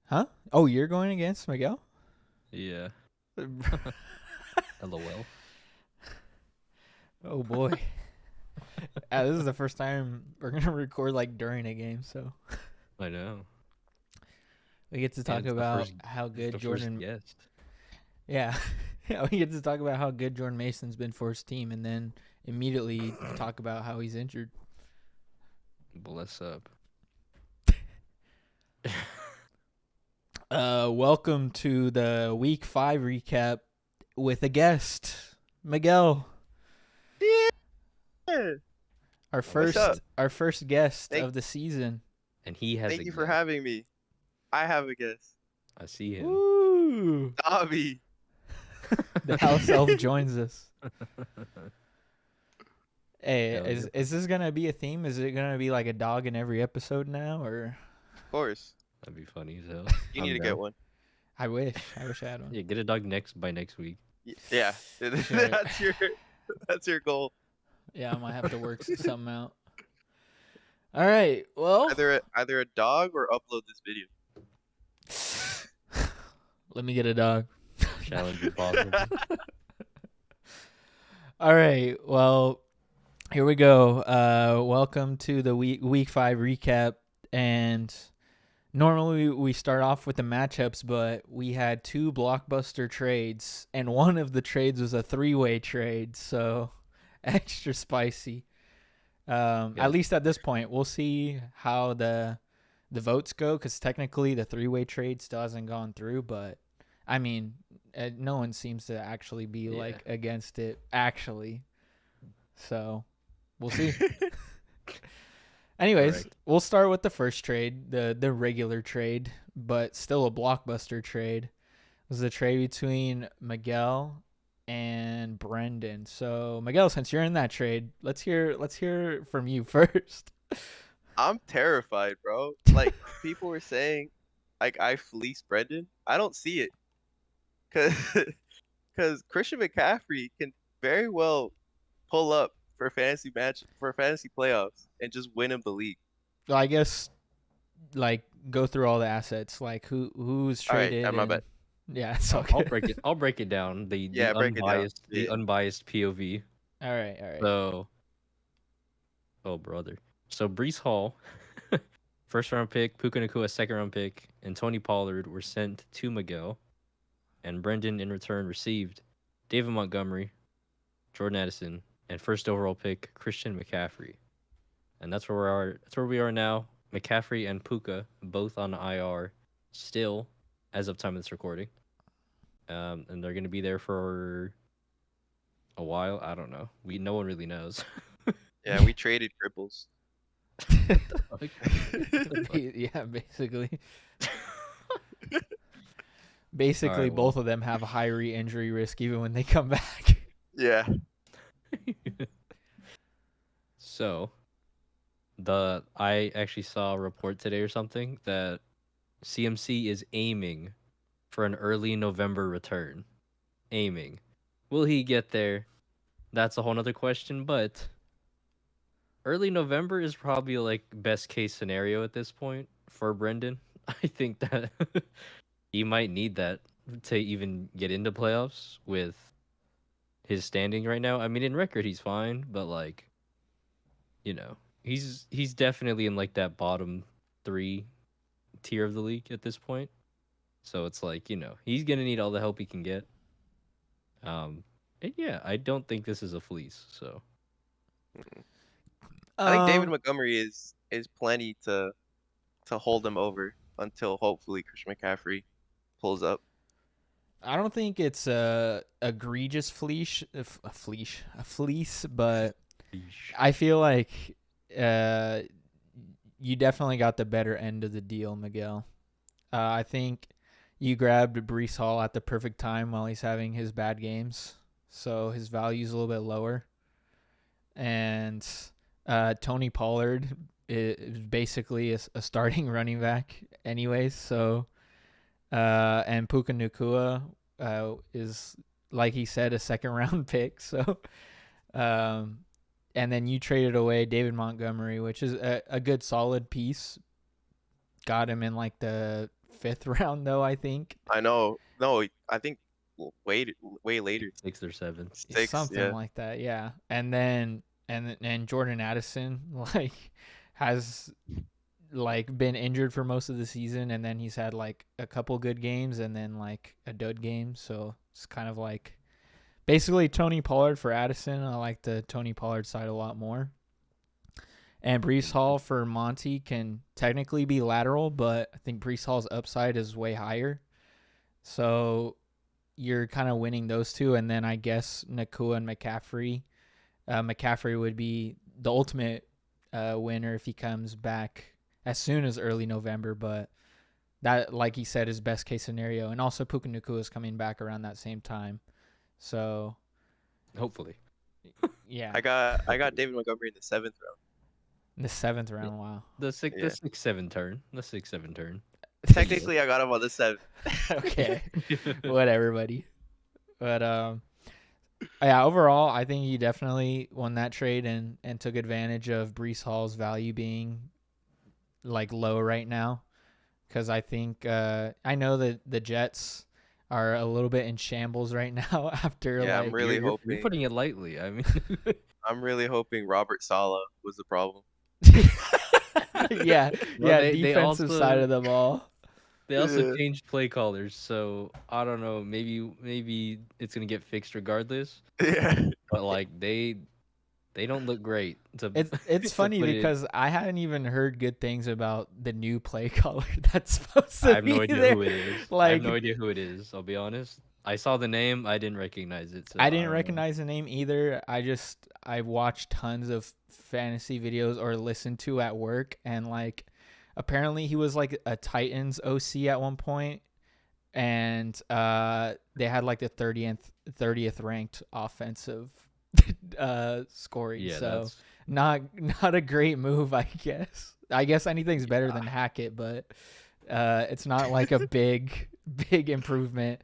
Huh? Oh, you're going against Miguel? Yeah. LOL. Oh boy. This is the first time we're gonna record like during a game, so I know. we get to And talk about how it's good the first Jordan. guest. Yeah, yeah, we get to talk about how good Jordan Mason's been for his team, and then immediately talk about how he's injured. Bless up. Welcome to the Week 5 recap with a guest, Miguel, Yeah. our What's up? first guest Thank, of the season. And he has thank a you for guest. having me. I have a guess. I see him. Woo! Dobby. The house elf joins us. Hey, Hell is yeah. is this gonna be a theme? Is it gonna be like a dog in every episode now, or Of course. That'd be funny as hell. You I'm need to down. get one. I wish I had one. Yeah, get a dog by next week. Yeah. Sure. that's your goal. Yeah, I might have to work something out. All right, well, Either a dog or upload this video. let me get a dog. Challenge impossible. All right, well, here we go. Welcome to the week 5 recap, and normally we start off with the matchups, but we had 2 blockbuster trades, and one of the trades was a 3-way trade, so extra spicy. At least at this point, we'll see how the votes go, because technically the 3-way trade still hasn't gone through, but I mean, no one seems to actually be like against it actually, so we'll see. Anyways, Correct. we'll start with the first trade, the regular trade, but still a blockbuster trade. It was the trade between Miguel and Brendan. So Miguel, since you're in that trade, let's hear from you first. I'm terrified, bro. Like people were saying, like I fleeced Brendan. I don't see it, cause Christian McCaffrey can very well pull up for fantasy playoffs and just win him the league. Well, I guess like go through all the assets, like who's All right, traded. my And, bad. yeah, it's I'll okay. break it. I'll break it down. The Yeah, break it down. unbiased the Yeah. unbiased POV. All right. So, oh brother. So Brees Hall, first round pick, Puka Nacua, second round pick, and Tony Pollard were sent to Miguel, and Brendan in return received David Montgomery, Jordan Addison, and first overall pick Christian McCaffrey. And that's where we are. That's where we are now. McCaffrey and Puka both on IR, still as of time of this recording. And they're gonna be there for a while. I don't know. No one really knows. Yeah, we traded cripples. Yeah, basically. Basically, Alright, well. both of them have a high re-injury risk even when they come back. Yeah. So, I actually saw a report today or something that CMC is aiming for an early November return. Aiming. Will he get there? That's a whole nother question, but early November is probably like best case scenario at this point for Brendan. I think that he might need that to even get into playoffs with his standing right now. I mean, in record he's fine, but like, he's definitely in like that bottom 3 tier of the league at this point. So it's like, he's gonna need all the help he can get. And yeah, I don't think this is a fleece. So I think David Montgomery is plenty to hold him over until hopefully Christian McCaffrey pulls up. I don't think it's a egregious fleece, but I feel like you definitely got the better end of the deal, Miguel. I think you grabbed Brees Hall at the perfect time while he's having his bad games, so his value's a little bit lower. And Tony Pollard is basically a starting running back anyways, so and Puka Nacua is, like he said, a second round pick, so and then you traded away David Montgomery, which is a good solid piece. Got him in like the 5th round though, I think. I know. No, I think way later. 6th or 7th. Six, Something yeah. like that, yeah. And then and Jordan Addison like has like been injured for most of the season, and then he's had like a couple good games and then like a dud game. So it's kind of like basically Tony Pollard for Addison. I like the Tony Pollard side a lot more. And Brees Hall for Monty can technically be lateral, but I think Brees Hall's upside is way higher. So you're kind of winning those two. And then I guess Nakua and McCaffrey. McCaffrey would be the ultimate winner if he comes back as soon as early November. But that, like he said, is best case scenario. And also Puka Nakua is coming back around that same time. So Hopefully. yeah, I got David Montgomery in the 7th round. in the 7th round. Wow. The 6 Yeah. 6-7 turn. The 6-7 turn. Technically, I got him on the 7th. Okay. Whatever, buddy. But yeah, overall, I think he definitely won that trade and took advantage of Brees Hall's value being like low right now, because I think I know that the Jets are a little bit in shambles right now after Yeah, like I'm really You're hoping. putting it lightly. I mean, I'm really hoping Robert Sala was the problem. yeah, Well, yeah, they defensive also- side of the ball. they also Yeah. changed play callers, so I don't know. Maybe it's gonna get fixed regardless. Yeah. But like they don't look great. It's to funny put it- because I hadn't even heard good things about the new play caller that's supposed to I have be no idea there. who it is. I have Like, no idea who it is. I'll be honest. I saw the name. I didn't recognize it. So I didn't don't know. recognize the name either. I watched tons of fantasy videos or listened to at work, and like apparently he was like a Titans OC at one point, and they had like the 30th ranked offensive scoring. Yeah, so that's not a great move, I guess. I guess anything's better than Hackett, but it's not like a big improvement.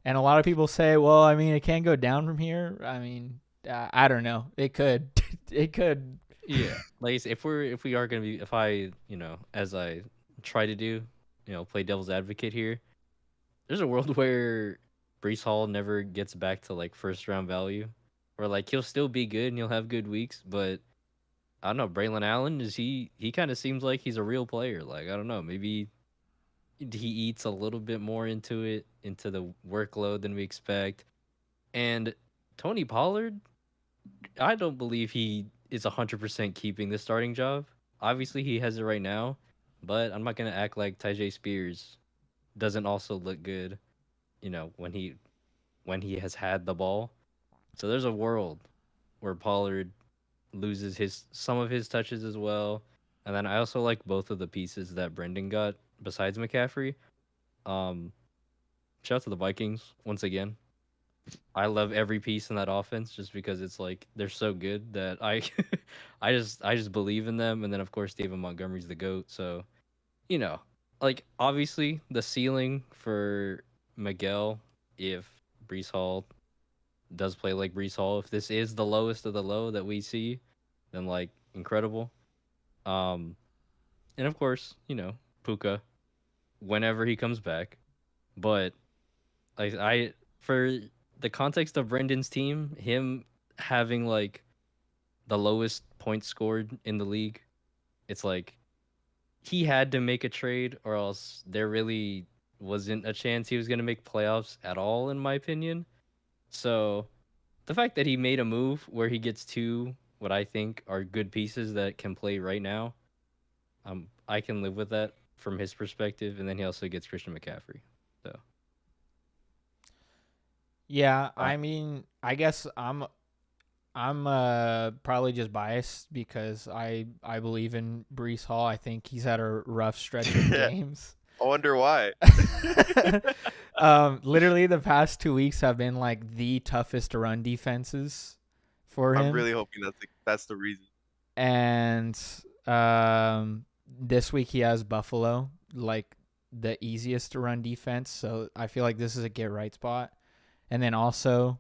And a lot of people say, well, I mean, it can't go down from here. I mean, I don't know. It could. It could. yeah. Like I said, if we are gonna be, if I as I try to do, play devil's advocate here, there's a world where Brees Hall never gets back to like first round value, or like he'll still be good and he'll have good weeks, but I don't know. Braylon Allen he kind of seems like he's a real player. Like I don't know, maybe he eats a little bit more into the workload than we expect. And Tony Pollard, I don't believe he is 100% keeping the starting job. Obviously, he has it right now, but I'm not gonna act like Tyjae Spears doesn't also look good, when he has had the ball. So there's a world where Pollard loses some of his touches as well. And then I also like both of the pieces that Brendan got besides McCaffrey. Shout out to the Vikings once again. I love every piece in that offense just because it's like they're so good that I I just believe in them. And then of course David Montgomery's the GOAT. So, like obviously the ceiling for Miguel, if Brees Hall does play like Brees Hall, if this is the lowest of the low that we see, then like incredible. And of course, Puka, whenever he comes back. But I for the context of Brendan's team, him having like the lowest points scored in the league, it's like he had to make a trade or else there really wasn't a chance he was going to make playoffs at all, in my opinion. So the fact that he made a move where he gets two what I think are good pieces that can play right now, I can live with that from his perspective. And then he also gets Christian McCaffrey. So Yeah, I mean, I guess I'm probably just biased because I believe in Brees Hall. I think he's had a rough stretch of games. I wonder why. Literally the past 2 weeks have been like the toughest to run defenses for him. I'm really hoping that's the reason. And this week he has Buffalo, like the easiest to run defense. So I feel like this is a get right spot. And then also,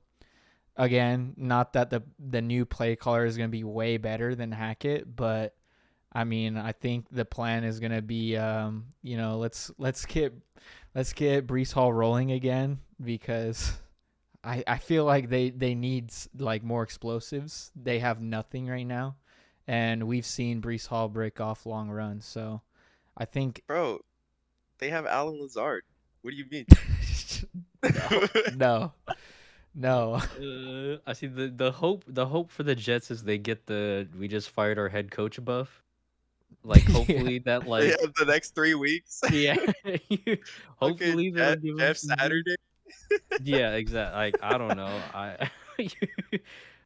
again, not that the new play caller is going to be way better than Hackett, but I mean, I think the plan is gonna be, let's get Brees Hall rolling again because I feel like they need like more explosives. They have nothing right now, and we've seen Brees Hall break off long runs. So I think Bro, they have Alan Lazard. What do you mean? no, no. I see the hope for the Jets is they get the we just fired our head coach buff. Like hopefully that They like have the next 3 weeks. yeah. Okay, Hopefully they'll give him Jeff some juice. Saturday. Yeah, exactly. Like I don't know. I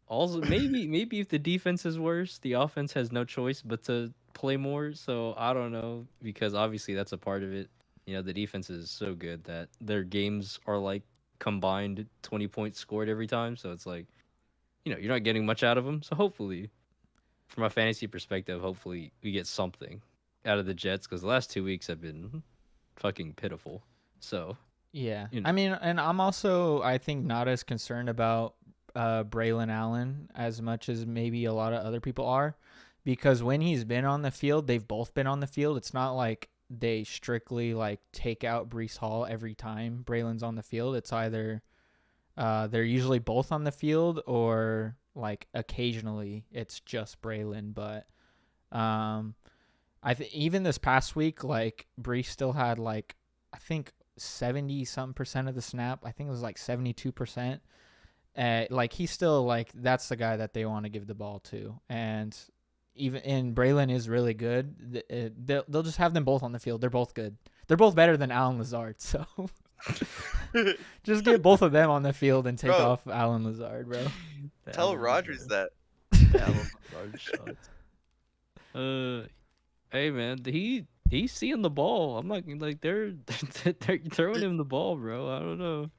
also maybe if the defense is worse, the offense has no choice but to play more. So I don't know because obviously that's a part of it. You know, the defense is so good that their games are like combined 20 points scored every time. So it's like, you know, you're not getting much out of them. So hopefully, from a fantasy perspective, hopefully we get something out of the Jets because the last 2 weeks have been fucking pitiful. So Yeah. you I know, mean, and I'm also, I think, not as concerned about Braylon Allen as much as maybe a lot of other people are because when he's been on the field, they've both been on the field. It's not like they strictly like take out Brees Hall every time Braylon's on the field. It's either they're usually both on the field or like occasionally it's just Braylon. But um, I think even this past week, like Brees still had like, I think 70 some percent of the snap. I think it was like 72%. Like he's still like that's the guy that they want to give the ball to, and Braylon is really good. They'll just have them both on the field. They're both good. They're both better than Alan Lazard. So just get both of them on the field and take Bro. off Alan Lazard, bro. Tell Rogers that. Hey man, he's seeing the ball. I'm not like they're throwing him the ball, bro. I don't know.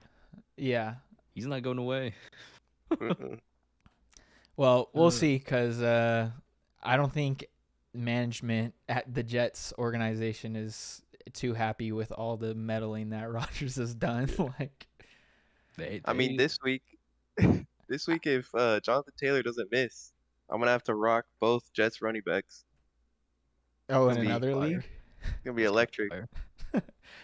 Yeah. He's not going away. Well, we'll see because I don't think management at the Jets organization is too happy with all the meddling that Rodgers has done. Like, I mean, this week, if Jonathan Taylor doesn't miss, I'm gonna have to rock both Jets running backs. oh, in It'll be another fire. league. It's gonna be electric.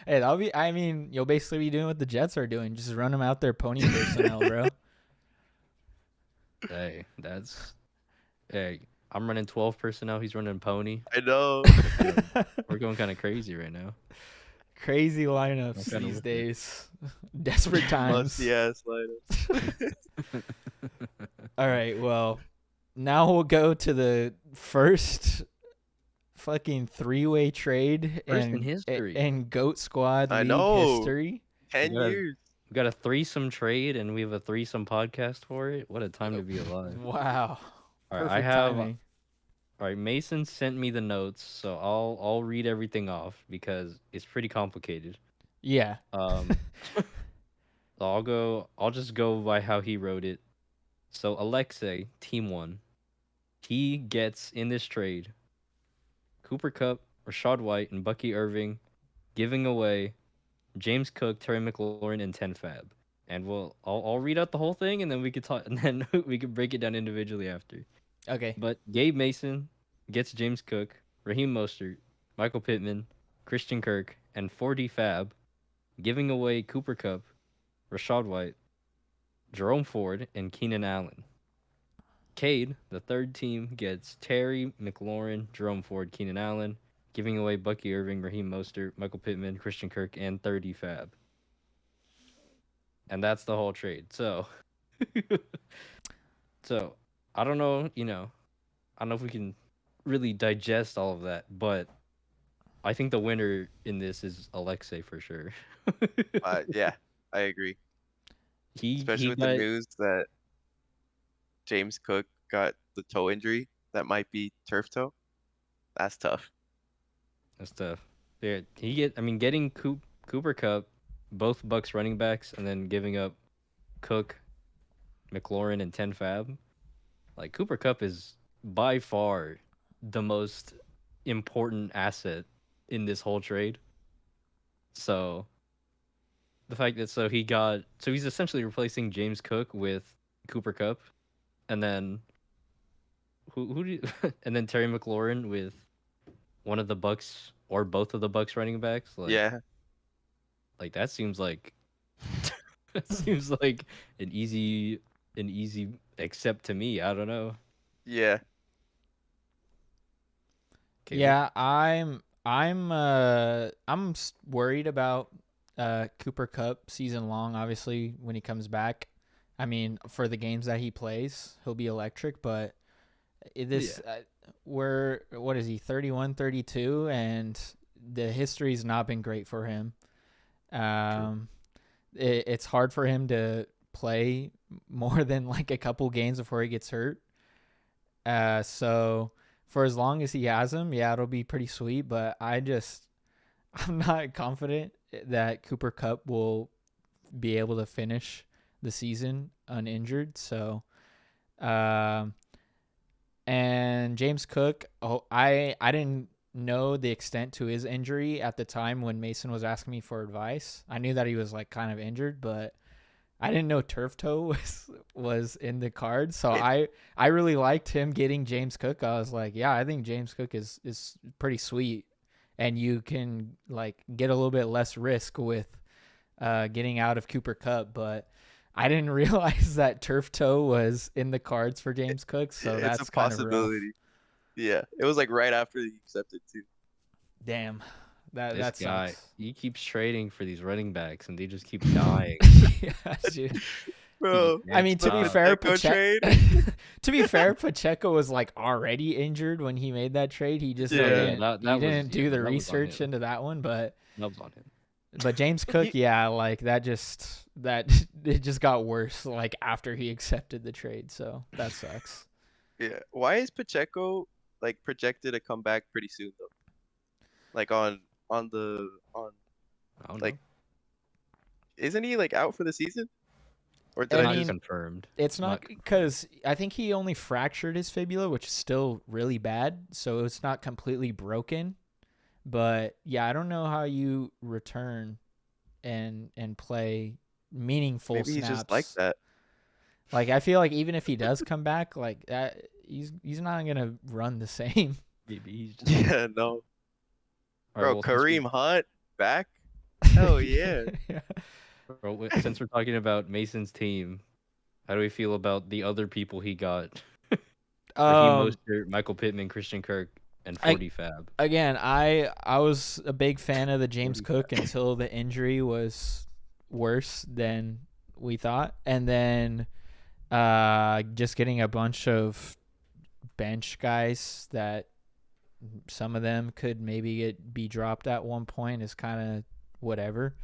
Hey, that'll be. I mean, you'll basically be doing what the Jets are doing. Just run them out there, pony personnel, bro. Hey, I'm running 12 personnel. He's running pony. I know. We're going kind of crazy right now. Crazy lineups kinda these with it. days. Desperate times. Musty ass lineups. All right, well, now we'll go to the first fucking three-way trade First in and history. and Goat Squad I league know. history. 10 Yeah. years. We got a threesome trade and we have a threesome podcast for it. What a time to be alive. Wow. All right, Perfect I have. timing. All right, Mason sent me the notes, so I'll read everything off because it's pretty complicated. Yeah. I'll just go by how he wrote it. So Alexei, team 1, he gets in this trade Cooper Kupp, Rashad White, and Bucky Irving, giving away James Cook, Terry McLaurin, and 10 Fab. And I'll read out the whole thing, and then we could talk, and then we could break it down individually after. Okay. But Gabe Mason gets James Cook, Raheem Mostert, Michael Pittman, Christian Kirk, and 4D Fab, giving away Cooper Kupp, Rashad White, Jerome Ford, and Keenan Allen. Cade, the third team, gets Terry, McLaurin, Jerome Ford, Keenan Allen, giving away Bucky Irving, Raheem Mostert, Michael Pittman, Christian Kirk, and 30 Fab. And that's the whole trade. So, I don't know, I don't know if we can really digest all of that, but I think the winner in this is Alexei for sure. Yeah, I agree. Especially he with got, the news that James Cook got the toe injury that might be turf toe. That's tough. That's tough. Yeah, getting Cooper Kupp, both Bucks running backs, and then giving up Cook, McLaurin, and 10 Fab. Like Cooper Kupp is by far the most important asset in this whole trade. So the fact that he's essentially replacing James Cook with Cooper Kupp, and then and then Terry McLaurin with one of the Bucks or both of the Bucks running backs. Yeah. Like that seems like it seems like an easy accept to me. I don't know. Yeah. Caleb? Yeah, I'm worried about Cooper Cup season long. Obviously, when he comes back, I mean, for the games that he plays, he'll be electric. But what is he, 31, 32, and the history's not been great for him. It's hard for him to play more than like a couple games before he gets hurt. So for as long as he has him, yeah, it'll be pretty sweet. But I'm not confident that Cooper Cup will be able to finish the season uninjured. So, and James Cook, I didn't know the extent to his injury at the time when Mason was asking me for advice. I knew that he was like kind of injured, but I didn't know turf toe was in the cards. So I really liked him getting James Cook. I was like, yeah, I think James Cook is pretty sweet, and you can like get a little bit less risk with getting out of Cooper Cup. But I didn't realize that turf toe was in the cards for James Cook. So that's it's a kind of rough. possibility. Yeah, it was like right after he accepted too. Damn, This that guy, sucks. he keeps trading for these running backs, and they just keep dying. Yeah, dude. Bro, I mean, to be Stop. fair, Pacheco to be fair, Pacheco was like already injured when he made that trade. He just Yeah, didn't do the that was on research him. into that one. But That was on him. James Cook, yeah, like that it just got worse like after he accepted the trade. So that sucks. yeah. Why is Pacheco like projected to come back pretty soon though? Like on I don't Like, know. isn't he like out for the season? Or I did I Not mean, just confirmed. It's not because I think he only fractured his fibula, which is still really bad. So it's not completely broken. But yeah, I don't know how you return and play meaningful maybe snaps. he's just like that? Like I feel like even if he does come back, like that, he's not gonna run the same. Maybe he's just. Yeah, no. All Bro, right, well, since we- Kareem Hunt back? Hell yeah. Bro, since we're talking about Mason's team, how do we feel about the other people he got? Raheem Mostert, Michael Pittman, Christian Kirk, and 40 Fab. Again, I was a big fan of the James 40 Cook until the injury was worse than we thought, and then just getting a bunch of bench guys that some of them could maybe be dropped at one point is kind of whatever.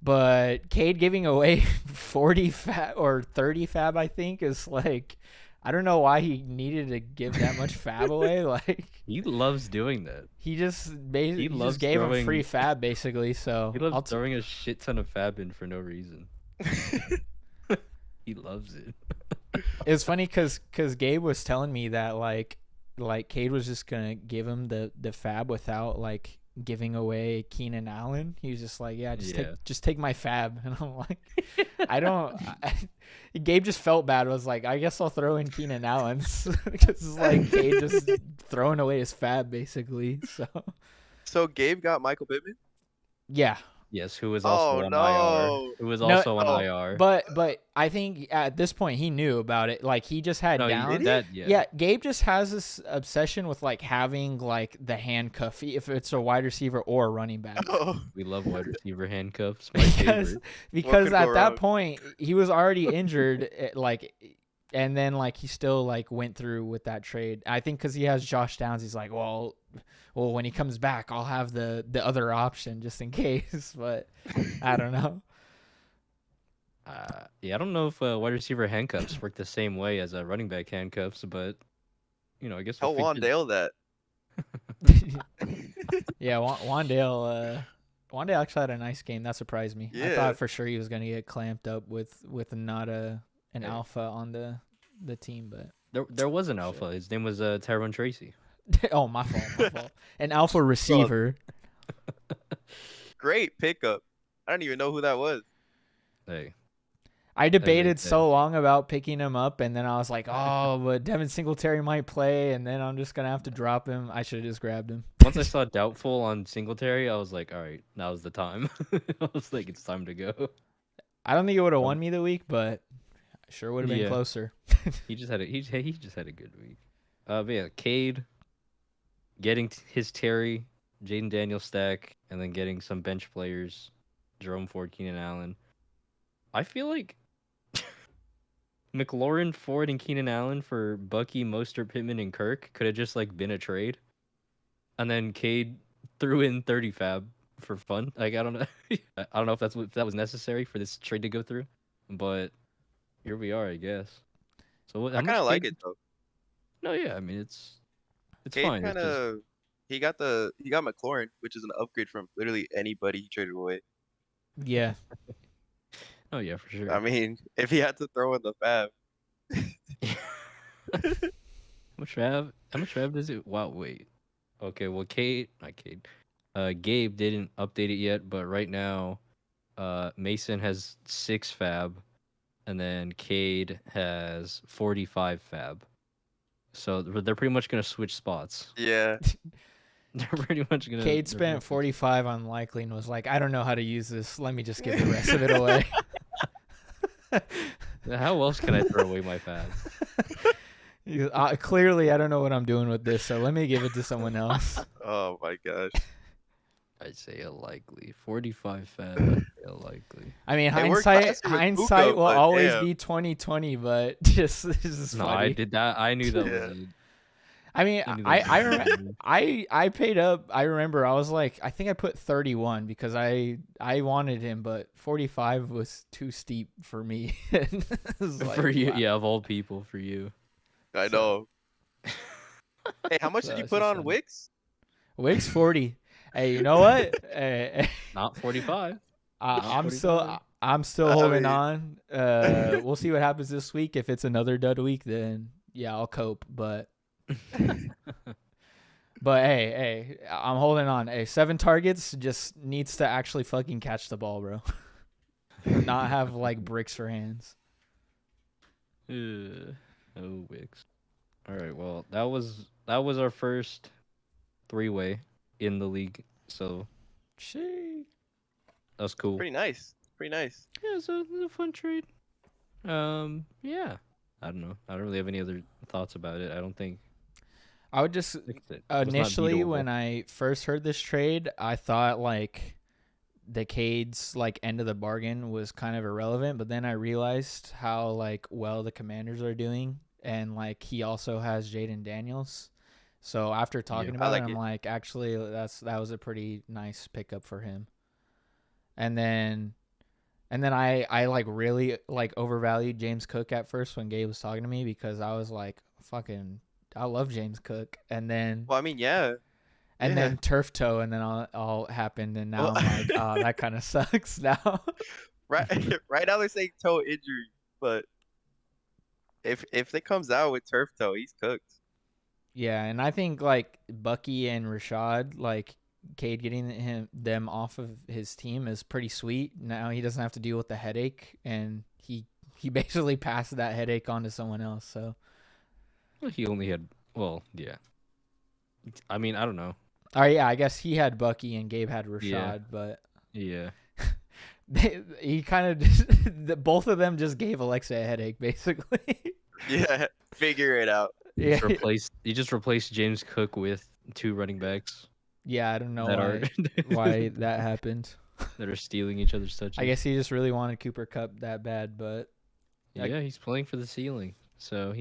But Cade giving away 40 fab or 30 fab, I think, is like, I don't know why he needed to give that much fab away. Like He loves doing that. he just basically loves gave him throwing- free fab basically. So He loves throwing a shit ton of Fab in for no reason. He loves it. it's funny because Gabe was telling me that like Cade was just gonna give him the fab without like giving away Keenan Allen. He was just like, yeah, just take my fab. And I'm like, Gabe just felt bad. Was like, I guess I'll throw in Keenan Allen because it's like Cade just throwing away his fab basically. So Gabe got Michael Pittman? Yeah. Yes, who was also on no. IR. Who was No, also on IR. But I think at this point he knew about it. Like he just had No, down. yeah. Gabe just has this obsession with like having like the handcuff if it's a wide receiver or a running back. Oh, We love wide receiver handcuffs. My favorite. Because could at go that wrong? point he was already injured like, and then like he still like went through with that trade. I think because he has Josh Downs, he's like, well, when he comes back, I'll have the other option just in case. But I don't know. Yeah, I don't know if wide receiver handcuffs work the same way as running back handcuffs, but I guess tell we'll figure- Wandale that. Yeah, Wandale actually had a nice game. That surprised me. I Yeah. thought for sure he was gonna get clamped up with not an Yeah. alpha on the team, but There was an alpha. His name was Tyrone Tracy. oh, my fault. An alpha receiver. Great pickup. I don't even know who that was. Hey, I debated said. so long about picking him up, and then I was like, oh, but Devin Singletary might play, and then I'm just gonna have to drop him. I should have just grabbed him. Once I saw doubtful on Singletary, I was like, all right, now's the time. I was like, it's time to go. I don't think it would have won me the week, but sure would have been Yeah. closer. He just had a good week. But yeah, Cade getting his Terry, Jaden Daniels stack, and then getting some bench players, Jerome Ford, Keenan Allen. I feel like McLaurin, Ford, and Keenan Allen for Bucky, Mostert, Pittman, and Kirk could have just like been a trade, and then Cade threw in 30 fab for fun. Like I don't know, I don't know if that was necessary for this trade to go through, but here we are, I guess. So what? I kind of like it though. No, yeah, I mean it's Cade fine. kind of he got McLaurin, which is an upgrade from literally anybody he traded away. Yeah. Oh yeah, for sure. I mean, if he had to throw in the fab, How much Trav does it? Wow, wait. Okay, well, Gabe didn't update it yet, but right now, Mason has 6 fab, and then Cade has 45 fab. So they're pretty much gonna switch spots. yeah, They're pretty much gonna. Cade they're spent gonna- 45 on Likely and was like, I don't know how to use this. Let me just give the rest of it away. How else can I throw away my fab? Clearly, I don't know what I'm doing with this, so let me give it to someone else. oh my gosh. I'd say a likely 45 fab. I'd say a likely. I mean, It worked hindsight last year with hindsight Puka, will but always damn. be 2020, but just this is No, funny. I did that. I knew that Yeah. was. I mean, I knew I that I, was rem- I paid up. I remember I was like, I think I put 31 because I wanted him, but 45 was too steep for me. It was like, for you, wow. yeah, of all people, for you. I know. Hey, how much So did you it's put just on funny. Wix? Wix 40. Hey, you know what? Hey, Not 45. I'm 45. still I'm still I holding mean- on. We'll see what happens this week. If it's another dud week, then yeah, I'll cope. But hey, I'm holding on. Hey, 7 targets just needs to actually fucking catch the ball, bro. Not have like bricks for hands. Oh, Wix. All right, well, that was our first 3-way in the league, so Shit. that's cool. Pretty nice. Pretty nice. Yeah, so it was a fun trade. Yeah. I don't know. I don't really have any other thoughts about it. I don't think I would just it was not initially when beatable. I first heard this trade, I thought like the Cade's like end of the bargain was kind of irrelevant, but then I realized how like well the Commanders are doing, and like he also has Jaden Daniels. So after talking Yeah. about like it, I'm it. like, actually, that was a pretty nice pickup for him. And then I like really like overvalued James Cook at first when Gabe was talking to me because I was like, fucking, I love James Cook. And then Well, I mean, yeah. yeah. then turf toe, and then all happened, and now Well- I'm like, oh, that kind of sucks now. Right, right now they're saying toe injury, but if it comes out with turf toe, he's cooked. Yeah, and I think like Bucky and Rashad, like Cade getting them off of his team is pretty sweet. Now he doesn't have to deal with the headache, and he basically passed that headache on to someone else. So Well, he only had yeah. I mean, I don't know. all right, yeah, I guess he had Bucky and Gabe had Rashad, Yeah. but Yeah. he kind of both of them just gave Alexa a headache, basically. Yeah, figure it out. Yeah, You just replaced James Cook with 2 running backs yeah, I don't know that why, are why that happened. that are stealing each other's touches. I guess he just really wanted Cooper Kupp that bad, but Yeah, he's playing for the ceiling. So,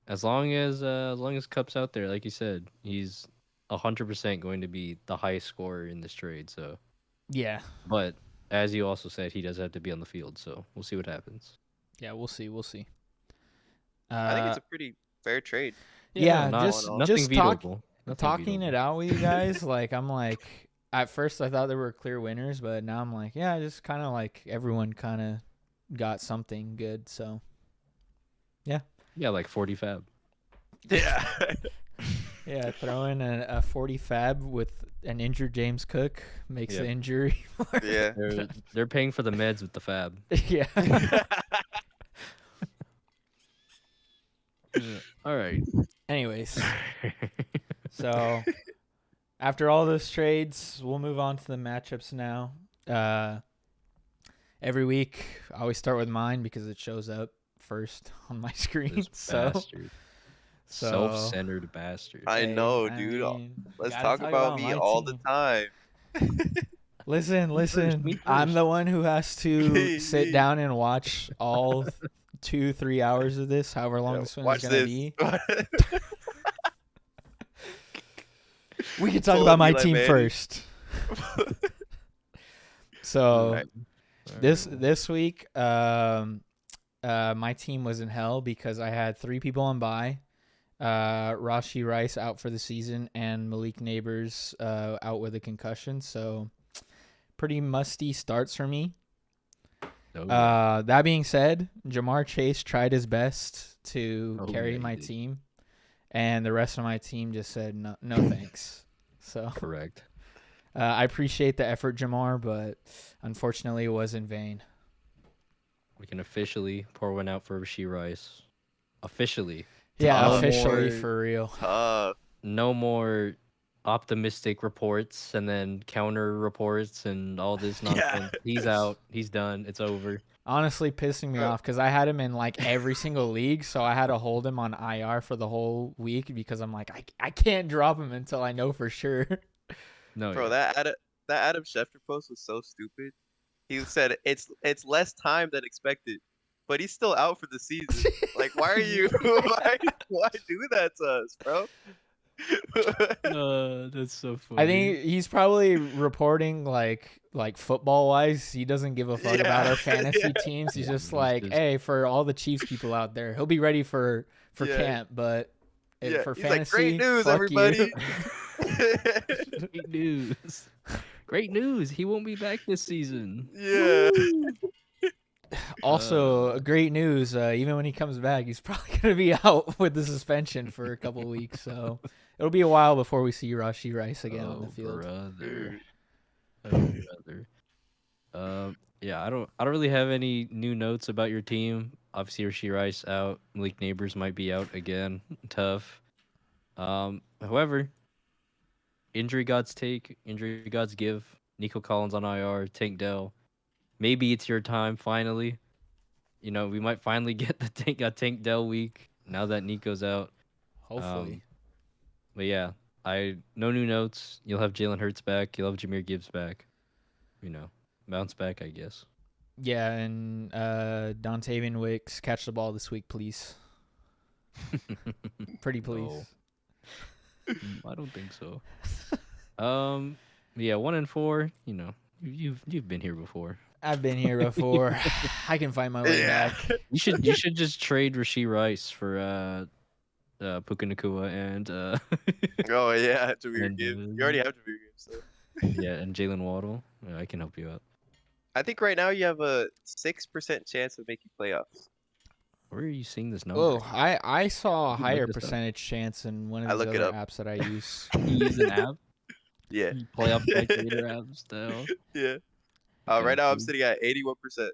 as long as Cup's out there, like you said, he's 100% going to be the highest scorer in this trade. So, yeah, but as you also said, he does have to be on the field. So we'll see what happens. yeah, we'll see. I think it's a pretty fair trade. Yeah, not, just nothing talk- beatable. Nothing talking beatable. it out with you guys. Like I'm like, at first I thought there were clear winners, but now I'm like, yeah, just kind of like everyone kind of got something good. So Yeah, like 40 fab. Yeah. Yeah, throw in a 40 fab with an injured James Cook makes Yep. the injury. Yeah. They're paying for the meds with the fab. Yeah. All right. Anyways, so after all those trades, we'll move on to the matchups now. Every week, I always start with mine because it shows up first on my screen. This So bastard. So- Self-centered bastard. I hey, know, I dude. mean, Let's gotta talk about me my all the team. time. Listen. me I'm first. the one who has to sit down and watch all 2-3 hours of this, however long Yo, this one watch is gonna this. be. We can talk Pull about up my Eli team Manning. first. So Alright. this week, my team was in hell because I had 3 people on bye. Rashi Rice out for the season and Malik Neighbors out with a concussion. So pretty musty starts for me. That being said, Jamar Chase tried his best to Oh, carry yeah, he my did. team, and the rest of my team just said no thanks. So Correct. I appreciate the effort, Jamar, but unfortunately it was in vain. We can officially pour one out for Rasheed Rice. Officially. Yeah, Tough. officially More- for real. No more optimistic reports and then counter reports and all this Yeah. nonsense. He's out. He's done. It's over. Honestly, pissing me Bro. off because I had him in like every single league, so I had to hold him on IR for the whole week because I'm like, I can't drop him until I know for sure. No, Bro, yeah. that Adam Schefter post was so stupid. He said it's less time than expected, but he's still out for the season. Like, why are you? why do that to us, bro? That's so funny. I think he's probably reporting like football wise, he doesn't give a fuck about Yeah, our fantasy yeah. teams. He's Yeah, just he's like, just- hey, for all the Chiefs people out there, he'll be ready for Yeah. camp, but Yeah, for he's fantasy, like, great news, fuck everybody. Great news. Great news. He won't be back this season. Yeah. Also, great news. Even when he comes back, he's probably gonna be out with the suspension for a couple weeks. So it'll be a while before we see Rashi Rice again on the field. Brother. Oh, brother. Yeah, I don't really have any new notes about your team. Obviously, Rasheed Rice out. Malik Neighbors might be out again. Tough. However, injury gods take, injury gods give. Nico Collins on IR, Tank Dell. Maybe it's your time finally. You know, we might finally get the Tank Dell week now that Nico's out. Hopefully, But yeah, no new notes. You'll have Jalen Hurts back. You'll have Jahmyr Gibbs back. You know, bounce back, I guess. yeah. And Dontavian Wicks, catch the ball this week, please. Pretty please. No. I don't think so. Yeah, 1-4. You know, you've been here before. I've been here before. I can find my way Yeah. back. You should just trade Rasheed Rice for Puka Nacua and Oh yeah, Jameer And, Gibbs. You already have Jameer Gibbs. So. yeah, and Jalen Waddle. Yeah, I can help you out. I think right now you have a 6% chance of making playoffs. Where are you seeing this number? Whoa, I saw a You higher looked this up? percentage chance in one of I these look it other up. apps that I use. You use an app? Yeah. Playoff calculator app style. Yeah. Okay, Right now I'm cool. sitting at 81%.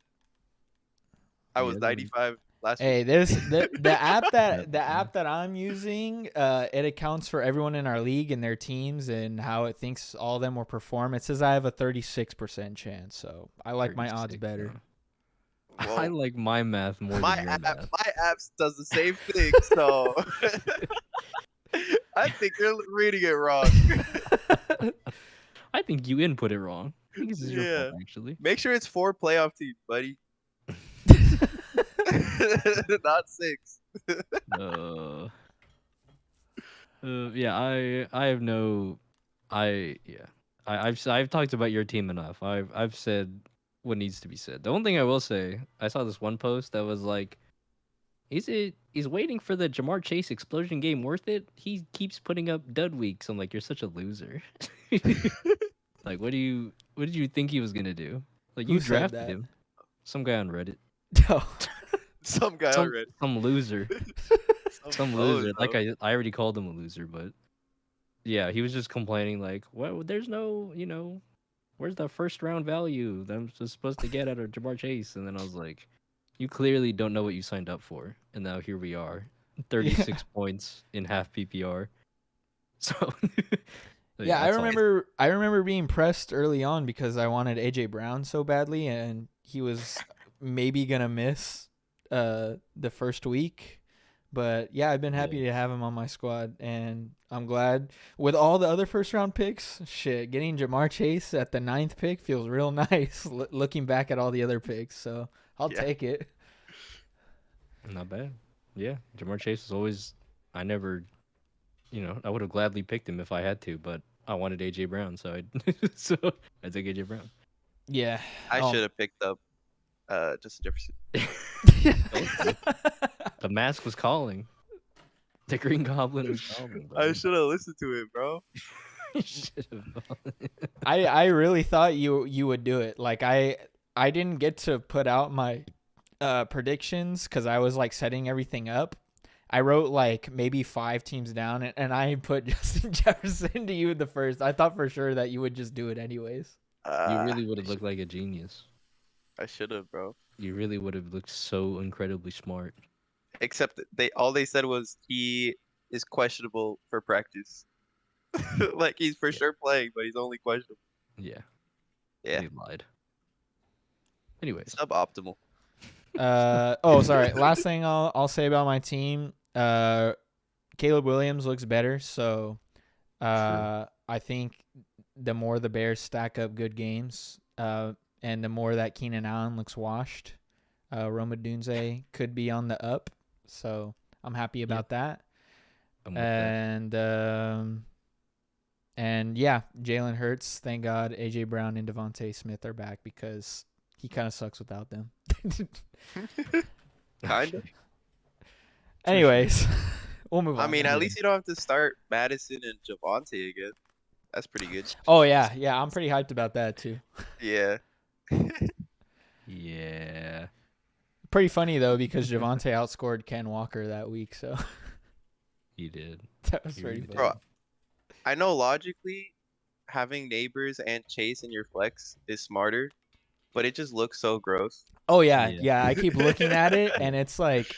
I was Yeah, 95 last week. Hey, the app that I'm using, it accounts for everyone in our league and their teams and how it thinks all of them will perform. It says I have a 36% chance, so I like my odds 36, better. huh? I Whoa. like my math more My than your app, math. my apps does the same thing, so I think you're reading it wrong. I think you input it wrong. I think this is your fault, actually. Make sure it's 4 playoff teams, buddy. Not 6. Yeah, I have no, I've talked about your team enough. I've said what needs to be said. The one thing I will say, I saw this one post that was like, is waiting for the Jamar Chase explosion game worth it? He keeps putting up dud weeks. I'm like, you're such a loser. Like, what did you think he was gonna do? Like, Who you said drafted that? him. Some guy on Reddit. Oh, Some guy already. Some loser. Some loser. Like I already called him a loser, but Yeah, he was just complaining like, well, there's no, where's the first round value that I'm supposed to get out of Jamar Chase? And then I was like, you clearly don't know what you signed up for. And now here we are, 36 points in half PPR. So, Yeah, I that's all. remember being pressed early on because I wanted AJ Brown so badly, and he was maybe gonna miss the first week. But yeah, I've been happy to have him on my squad, and I'm glad with all the other first round picks. Shit, getting Jamar Chase at the 9th pick feels real nice. Looking back at all the other picks, so I'll take it. Not bad. Yeah, Jamar Chase is always. I never, I would have gladly picked him if I had to, but I wanted AJ Brown, so I took AJ Brown. Yeah, I should have picked up Justin Jefferson. The mask was calling. The Green Goblin was calling. Bro. I should have listened to it, bro. I really thought you would do it. Like I didn't get to put out my predictions because I was like setting everything up. I wrote like maybe 5 teams down, and I put Justin Jefferson to you the first. I thought for sure that you would just do it anyways. You really would have looked like a genius. I should have, bro. You really would have looked so incredibly smart. Except all they said was he is questionable for practice. Like he's for sure playing, but he's only questionable. Yeah. Yeah. They lied. Anyways. Suboptimal. Sorry. Last thing I'll say about my team. Caleb Williams looks better, so I think the more the Bears stack up good games, and the more that Keenan Allen looks washed, Rome Odunze could be on the up. So I'm happy about that. And yeah, Jalen Hurts, thank God, AJ Brown and Devontae Smith are back because he kind of sucks without them. Kind of. Anyways, we'll move on. I mean, at least you don't have to start Madison and Javonte again. That's pretty good. Oh yeah, I'm pretty hyped about that too. Yeah. Yeah. Pretty funny though because Javonte outscored Ken Walker that week, so he did. That was pretty funny. Bro, I know logically having Neighbors and Chase in your flex is smarter, but it just looks so gross. Oh yeah. I keep looking at it and it's like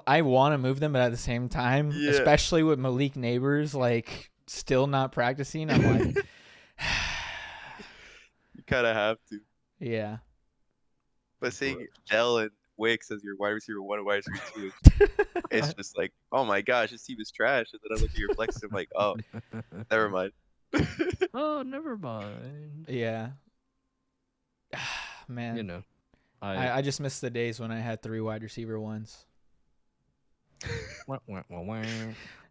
I want to move them, but at the same time, especially with Malik Neighbors like still not practicing, I'm like you kind of have to. Yeah. But seeing Dell and Wicks as your wide receiver 1 and wide receiver 2, it's just like, oh my gosh, this team is trash. And then I look at your flex and I'm like, oh, never mind. Oh, never mind. Yeah. Man. I just miss the days when I had 3 wide receiver 1s.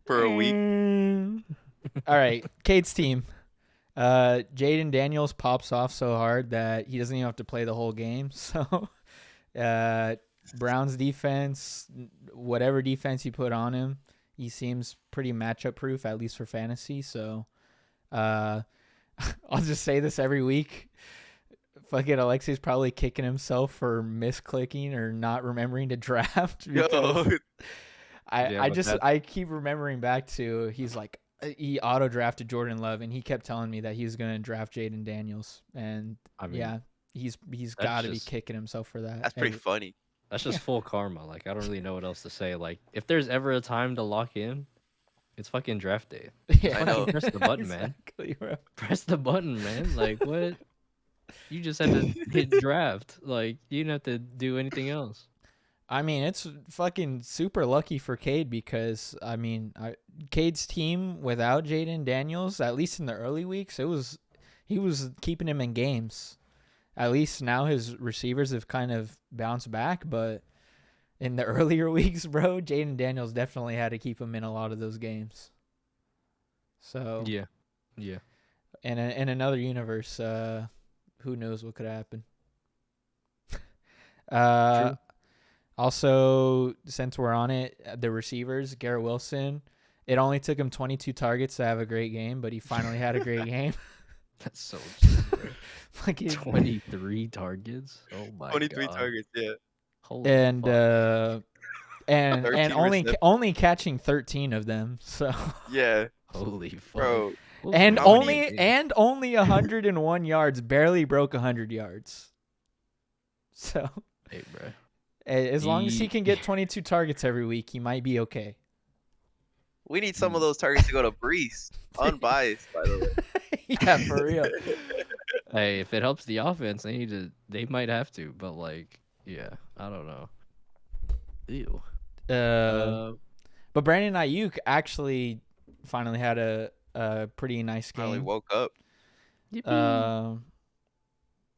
For a week. All right, Cade's team. Jaden Daniels pops off so hard that he doesn't even have to play the whole game. So, Browns defense, whatever defense you put on him, he seems pretty matchup proof, at least for fantasy. So, I'll just say this every week. Fucking Alexei's probably kicking himself for misclicking or not remembering to draft. I keep remembering back to he auto drafted Jordan Love and he kept telling me that he was going to draft Jaden Daniels, and he's got to be kicking himself for that. That's pretty funny. That's just full karma. Like I don't really know what else to say. Like if there's ever a time to lock in, it's fucking draft day. I know. Press the button, exactly, man. Bro. Press the button, man. Like what? You just had to hit draft. Like you didn't have to do anything else. I mean, it's fucking super lucky for Cade because, I mean, Cade's team without Jaden Daniels, at least in the early weeks, he was keeping him in games. At least now his receivers have kind of bounced back, but in the earlier weeks, bro, Jaden Daniels definitely had to keep him in a lot of those games. So yeah. And in another universe, who knows what could happen? True. Also, since we're on it, the receivers, Garrett Wilson, it only took him 22 targets to have a great game, but he finally had a great game. That's so true. Like 23 targets. Oh my 23 god. targets, yeah. Holy and fuck. only catching 13 of them. So yeah, Holy fuck. Bro, What was And wrong with only you, dude? and only 101 yards, barely broke 100 yards. So Hey, bro. as long as he He- can get 22 targets every week, he might be okay. we need some of those targets to go to Brees. Unbiased, by the way. Yeah, for real. Hey, if it helps the offense, they might have to, but like, yeah, I don't know. Ew. But Brandon Ayuk actually finally had a pretty nice Finally game. woke up. Uh,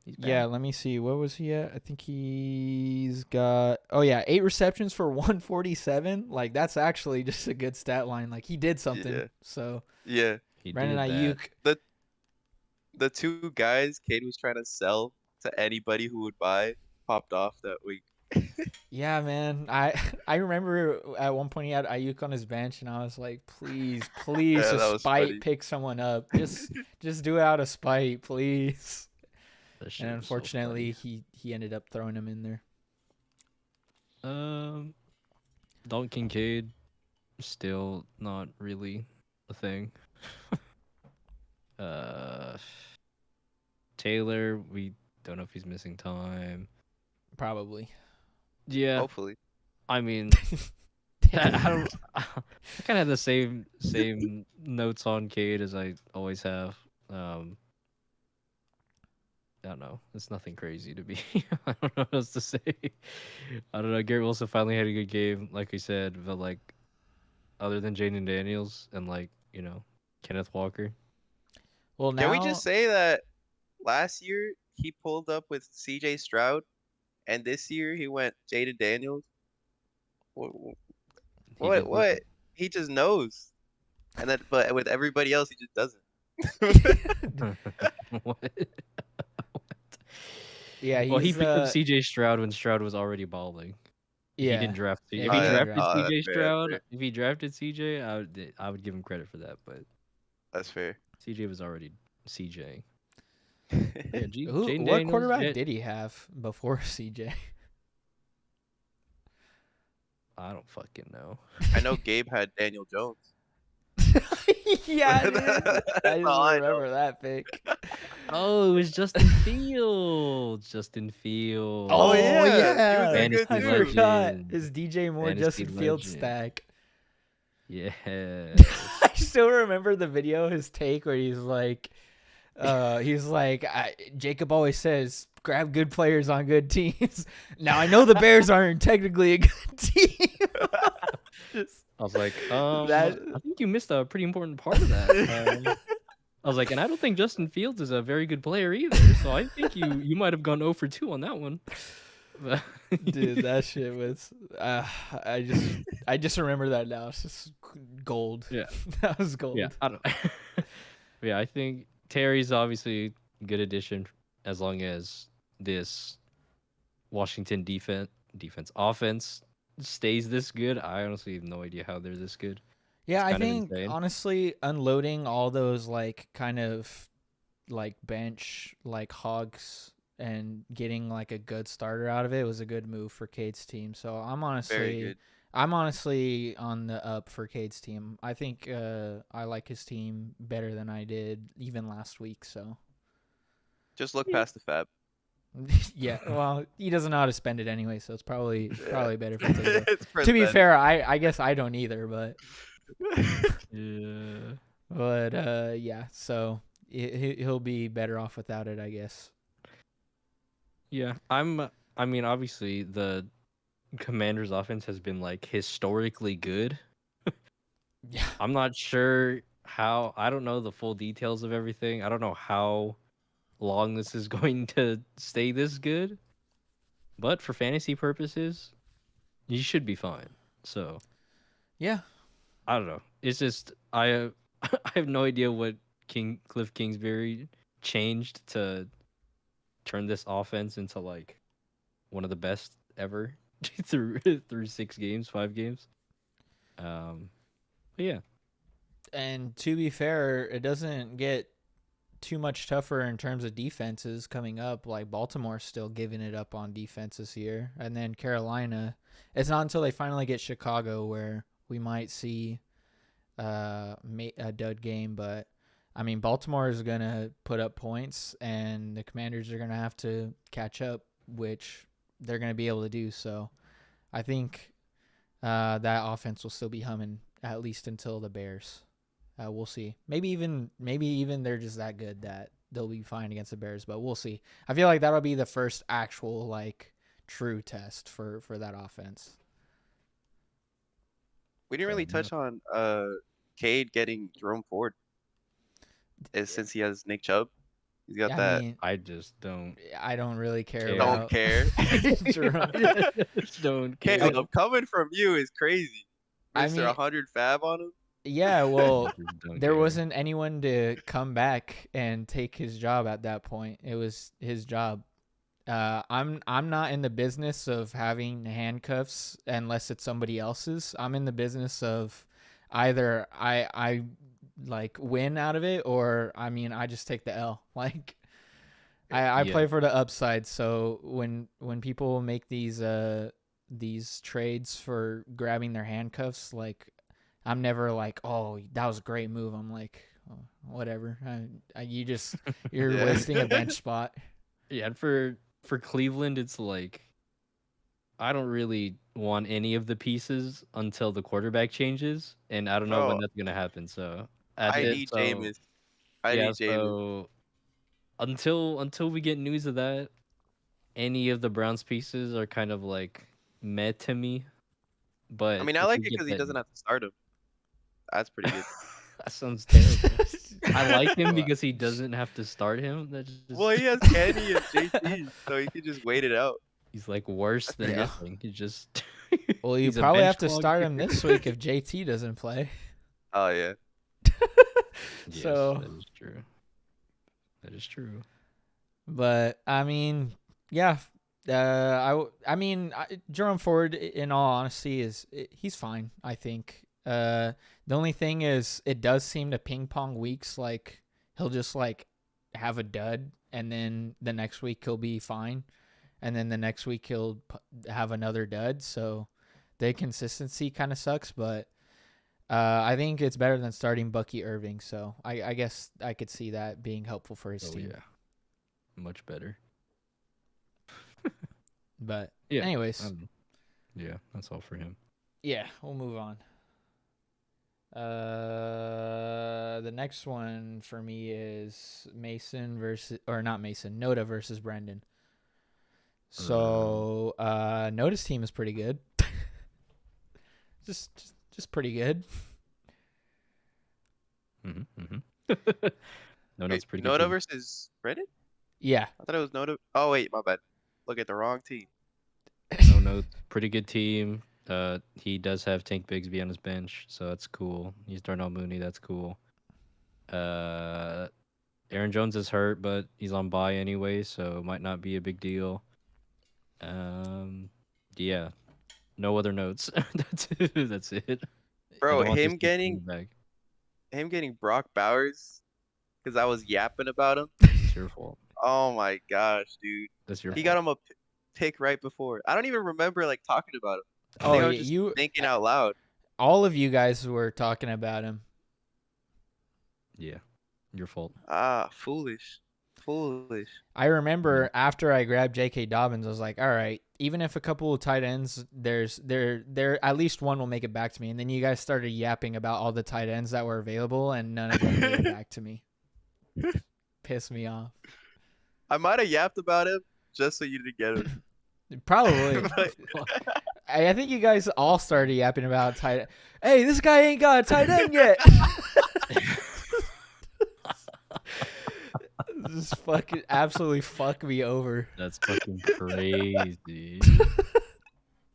He's yeah, back. let me see. What was he at? I think he's got 8 receptions for 147. Like that's actually just a good stat line. Like he did something. Yeah. So Yeah. He Brandon did that. Ayuk. The two guys Cade was trying to sell to anybody who would buy popped off that week. Yeah, man. I remember at one point he had Ayuk on his bench, and I was like, please, please, Yeah, that just was spite funny. pick someone up. Just do it out of spite, please. That shit And was so unfortunately, he ended up throwing him in there. funny. Dalton Kincaid, still not really a thing. Taylor, we don't know if he's missing time. Probably. Yeah, Hopefully. I mean, I don't. I kind of have the same notes on Cade as I always have. I don't know. It's nothing crazy to be. I don't know what else to say. I don't know. Garrett Wilson finally had a good game, like we said, but like, other than Jaden Daniels and like Kenneth Walker. Well, now Can we just say that last year he pulled up with CJ Stroud, and this year he went Jaden Daniels? What? He did What? He just knows, and that. But with everybody else, he just doesn't. What? yeah, he's Well, he picked up CJ Stroud when Stroud was already balling. yeah. He didn't draft. Yeah, If he he didn't drafted draft him. CJ That's fair, Stroud, fair. if he drafted CJ, I would give him credit for that. But That's fair. CJ was already CJ. I Yeah, What Daniels, quarterback yeah, did he have before CJ? I don't fucking know. know Gabe had Daniel Jones. Yeah, dude. That's I just all I know. remember that pick. Oh, it was Justin Fields. Justin Fields. Oh, yeah, he was yeah. a good I dude. forgot Legend. his DJ Moore Fantasy Justin Fields legend. stack. Yeah. I still remember the video, his take where he's like, Jacob always says, grab good players on good teams. Now I know the Bears aren't technically a good team. Just- I was like, That- I think you missed a pretty important part of that. I was like, and I don't think Justin Fields is a very good player either. So I think you might have gone 0 for 2 on that one. But- Dude, that shit was. I just remember that now. It's just gold. Yeah. That was gold. yeah, I don't. Yeah, I think Terry's obviously a good addition as long as this Washington offense stays this good. I honestly have no idea how they're this good. Yeah, It's I kind of think insane. honestly unloading all those like kind of like bench like hogs and getting like a good starter out of it was a good move for Cade's team. So I'm Very honestly good. on the up for Cade's team. I think I like his team better than I did even last week. So Just look past the fab. yeah, well he doesn't know how to spend it anyway, so it's probably better for Tate. It's To be present. fair, I guess I don't either, but Yeah. yeah. So he'll be better off without it, I guess. Yeah, I mean, obviously the Commanders' offense has been like historically good. Yeah. I'm not sure how. I don't know the full details of everything. I don't know how long this is going to stay this good. But for fantasy purposes, you should be fine. So Yeah. I don't know. It's just I I have no idea what Cliff Kingsbury changed to turn this offense into like one of the best ever through 5 games. But yeah. And to be fair, it doesn't get too much tougher in terms of defenses coming up. Like Baltimore's still giving it up on defense this year. And then Carolina, it's not until they finally get Chicago where we might see a dud game, but I mean Baltimore is gonna put up points, and the Commanders are gonna have to catch up, which they're gonna be able to do. So I think that offense will still be humming at least until the Bears. We'll see. Maybe even they're just that good that they'll be fine against the Bears, but we'll see. I feel like that'll be the first actual like true test for that offense. We didn't really touch on Cade getting Jerome Ford since he has Nick Chubb. He's got that. I mean, I just don't I don't really care. Care. Don't About care. Jerome. just don't care. Caleb, coming from you is crazy. I Is there mean- 100 fab on him? Yeah, well, Just don't there care. wasn't anyone to come back and take his job at that point. It was his job. I'm not in the business of having handcuffs unless it's somebody else's. I'm in the business of either I like win out of it, or I mean I just take the L. Like I Yeah. play for the upside. So when people make these trades for grabbing their handcuffs, like I'm never like, oh, that was a great move. I'm like, oh, whatever. You're Yeah. wasting a bench spot. Yeah, and for Cleveland, it's like I don't really want any of the pieces until the quarterback changes, and I don't know when Bro, that's gonna happen. So I need Jameis. I need Jameis. So until we get news of that, any of the Browns pieces are kind of like meh to me. But I mean, I if like we it get because he that- doesn't have to start him. That's pretty good. That sounds terrible. I like him because he doesn't have to start him. That's just, Well, he has Kenny and JT, so he can just wait it out. he's like worse than Yeah. nothing. He just Well, you he's a probably bench have to clog. start him this week if JT doesn't play. Oh yeah. Yes, So- that is true. That is true. But I mean, yeah. I mean, Jerome Ford, in all honesty, he's fine. I think. The only thing is, it does seem to ping pong weeks. Like he'll just like have a dud, and then the next week he'll be fine, and then the next week he'll have another dud. So the consistency kind of sucks, but I think it's better than starting Bucky Irving. So I guess I could see that being helpful for his Oh team. yeah, much better. But Yeah. anyways, Yeah, that's all for him. yeah, we'll move on. The next one for me is Noda versus Brendan. So, Noda's team is pretty good. just pretty good. No, that's pretty good. Noda team. versus Brendan? Yeah. I thought it was Noda. Oh wait, my bad. Look at the wrong team. No, pretty good team. He does have Tank Bigsby on his bench, so that's cool. He's Darnell Mooney, that's cool. Aaron Jones is hurt, but he's on bye anyway, so it might not be a big deal. Yeah, no other notes. That's it. I Bro, don't want this him team getting coming back. Brock Bowers because I was yapping about him. It's your fault. Oh my gosh, dude. That's your He fault. got him a pick right before. I don't even remember like talking about him. I Oh, think I was just you thinking out loud. all of you guys were talking about him. Yeah, your fault. Ah, foolish. I remember after I grabbed J.K. Dobbins, I was like, all right, even if a couple of tight ends, there at least one will make it back to me. And then you guys started yapping about all the tight ends that were available, and none of them made it back to me. Pissed me off. I might have yapped about him just so you didn't get him. Probably. But- I think you guys all started yapping about tight. Hey, this guy ain't got a tight end yet. Just fucking absolutely fuck me over. That's fucking crazy.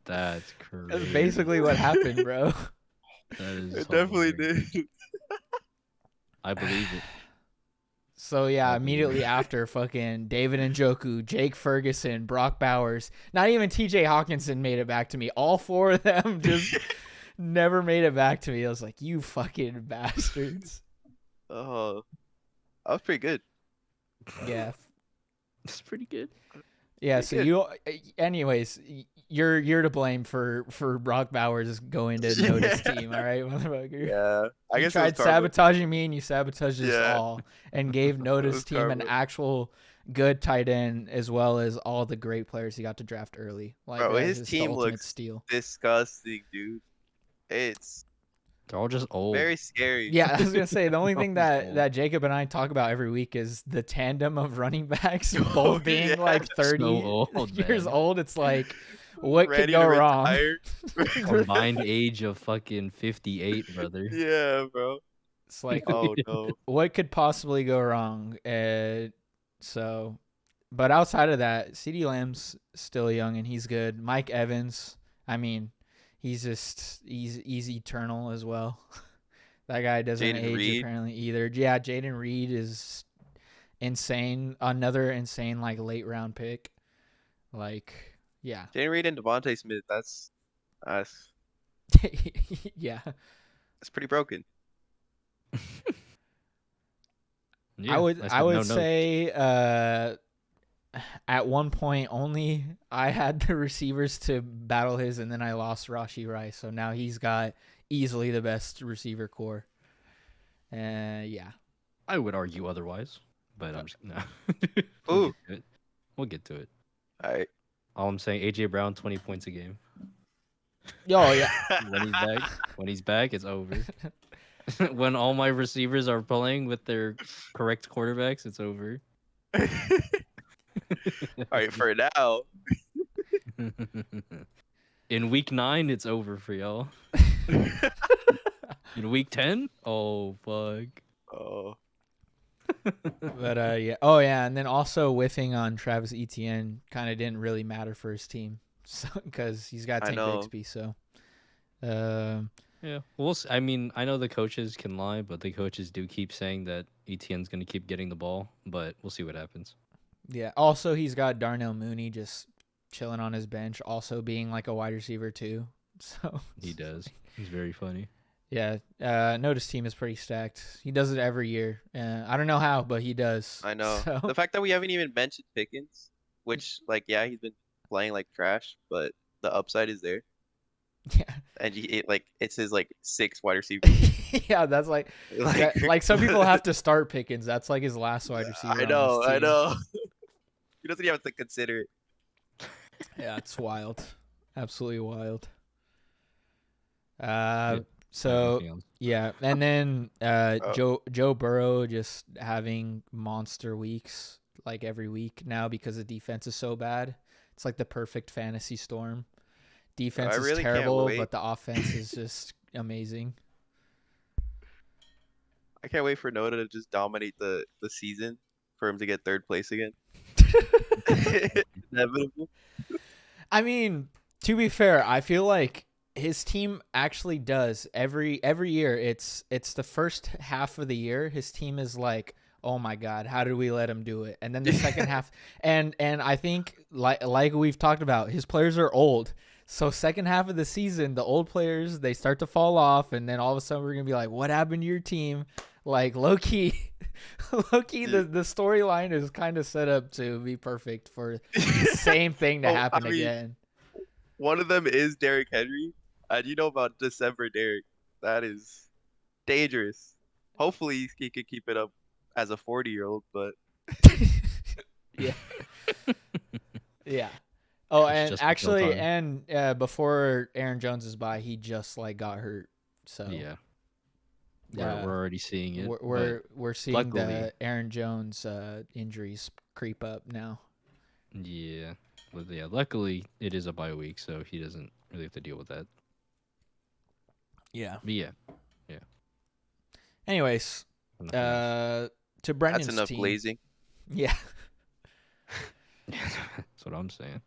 That's crazy. That's basically what happened, bro. That is It definitely hilarious. did. I believe it. So yeah, I believe immediately it. after fucking David Njoku, Jake Ferguson, Brock Bowers, not even TJ Hawkinson made it back to me. All four of them just never made it back to me. I was like, you fucking bastards. Oh, that was pretty good. Yeah. It's pretty good. Yeah, He so did. anyways, you're to blame for Brock Bowers going to Notice Yeah. team, all right, motherfucker. Yeah, I You guess it was tried karma. sabotaging me and you sabotaged us Yeah, all and gave Notice was team an karma. actual good tight end as well as all the great players he got to draft early. Like Bro, that's his just the team ultimate looks steal. disgusting, dude. It's They're all just old. very scary. Yeah, I was gonna say the only thing Oh. that Jacob and I talk about every week is the tandem of running backs both being Yeah. like 30 old, years man. old. It's like, what could Ready go to wrong? retire. Combined age of fucking 58, brother. Yeah, bro. It's like, Oh no. what could possibly go wrong? So, but outside of that, CeeDee Lamb's still young and he's good. Mike Evans, I mean, he's eternal as well. That guy doesn't Jayden age Reed. apparently either. Yeah, Jaden Reed is insane. Another insane like late round pick. Like, yeah. Jayden Reed and Devontae Smith. That's Yeah. pretty broken. Yeah, I said would no notes. say at one point only I had the receivers to battle his and then I lost Rashee Rice. So now he's got easily the best receiver core. Yeah. I would argue otherwise, but I'm just no. Ooh. We'll get to it. All right. All I'm saying, AJ Brown, 20 points a game. Oh yeah. When he's back, it's over. When all my receivers are playing with their correct quarterbacks, it's over. All right, for now. In week 9, it's over for y'all. In week 10, oh fuck. Oh, But yeah. Oh yeah, and then also whiffing on Travis Etienne kind of didn't really matter for his team, so because he's got I Tank know. Bixby. So, Yeah, I mean, I know the coaches can lie, but the coaches do keep saying that ETN's going to keep getting the ball, but we'll see what happens. yeah. Also, he's got Darnell Mooney just chilling on his bench, also being like a wide receiver too. So He does. He's very funny. yeah. Notice team is pretty stacked. He does it every year. I don't know how, but he does. I know. So, The fact that we haven't even mentioned Pickens, which, like, yeah, he's been playing like trash, but the upside is there. yeah. And it's his like sixth wide receiver. Yeah, that's like like some people have to start Pickens. That's like his last wide receiver. I on know, his I team. know. He doesn't even have to consider it. Yeah, it's wild. Absolutely wild. Yeah, So Nothing else. yeah, and then Oh. Joe Burrow just having monster weeks like every week now because the defense is so bad. It's like the perfect fantasy storm. Defense I is really can't terrible, wait. but the offense is just amazing. I can't wait for Noah to just dominate the season for him to get third place again. Inevitable. I mean, to be fair, I feel like his team actually does every year. It's the first half of the year. His team is like, oh my god, how did we let him do it? And then the second half, and I think like we've talked about, his players are old. So second half of the season, the old players they start to fall off, and then all of a sudden we're gonna be like, what happened to your team? Like low key, the storyline is kind of set up to be perfect for the same thing to Oh, happen I mean, again. One of them is Derrick Henry, and you know about December Derrick. That is dangerous. Hopefully he can keep it up as a 40-year-old, but Yeah. Yeah. Oh, It's and just until actually, time. and before Aaron Jones is by, he just like got hurt. So Yeah. Yeah. We're already seeing it. we're seeing luckily- the Aaron Jones injuries creep up now. Yeah. But yeah, luckily it is a bye week, so he doesn't really have to deal with that. Yeah. But yeah. Anyways, nothing else. to Brendan's that's enough team. blazing. Yeah. That's what I'm saying.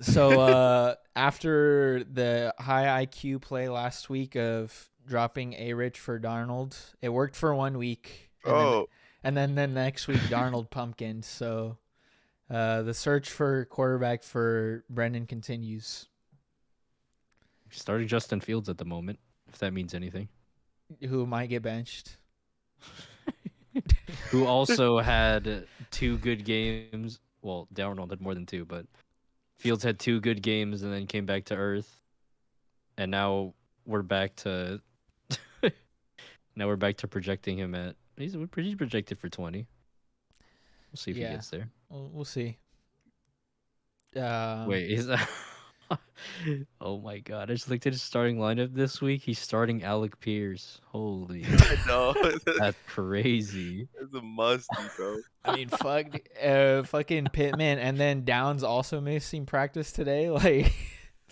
So after the high IQ play last week of dropping A-Rich for Darnold, it worked for 1 week. And then the next week Darnold pumpkined. So the search for quarterback for Brendan continues. Starting Justin Fields at the moment, if that means anything. Who might get benched? Who also had 2 good games. Well, Darnold had more than 2, but Fields had 2 good games and then came back to earth. And now we're back to projecting him at he's projected for 20. We'll see if he Yeah. gets there. We'll see. Wait, is that Oh my god, I just looked at his starting lineup this week. He's starting Alec Pierce. Holy, I know. that's crazy. It's a musty, bro. I mean, fucking Pittman, and then Downs also missing practice today. Like,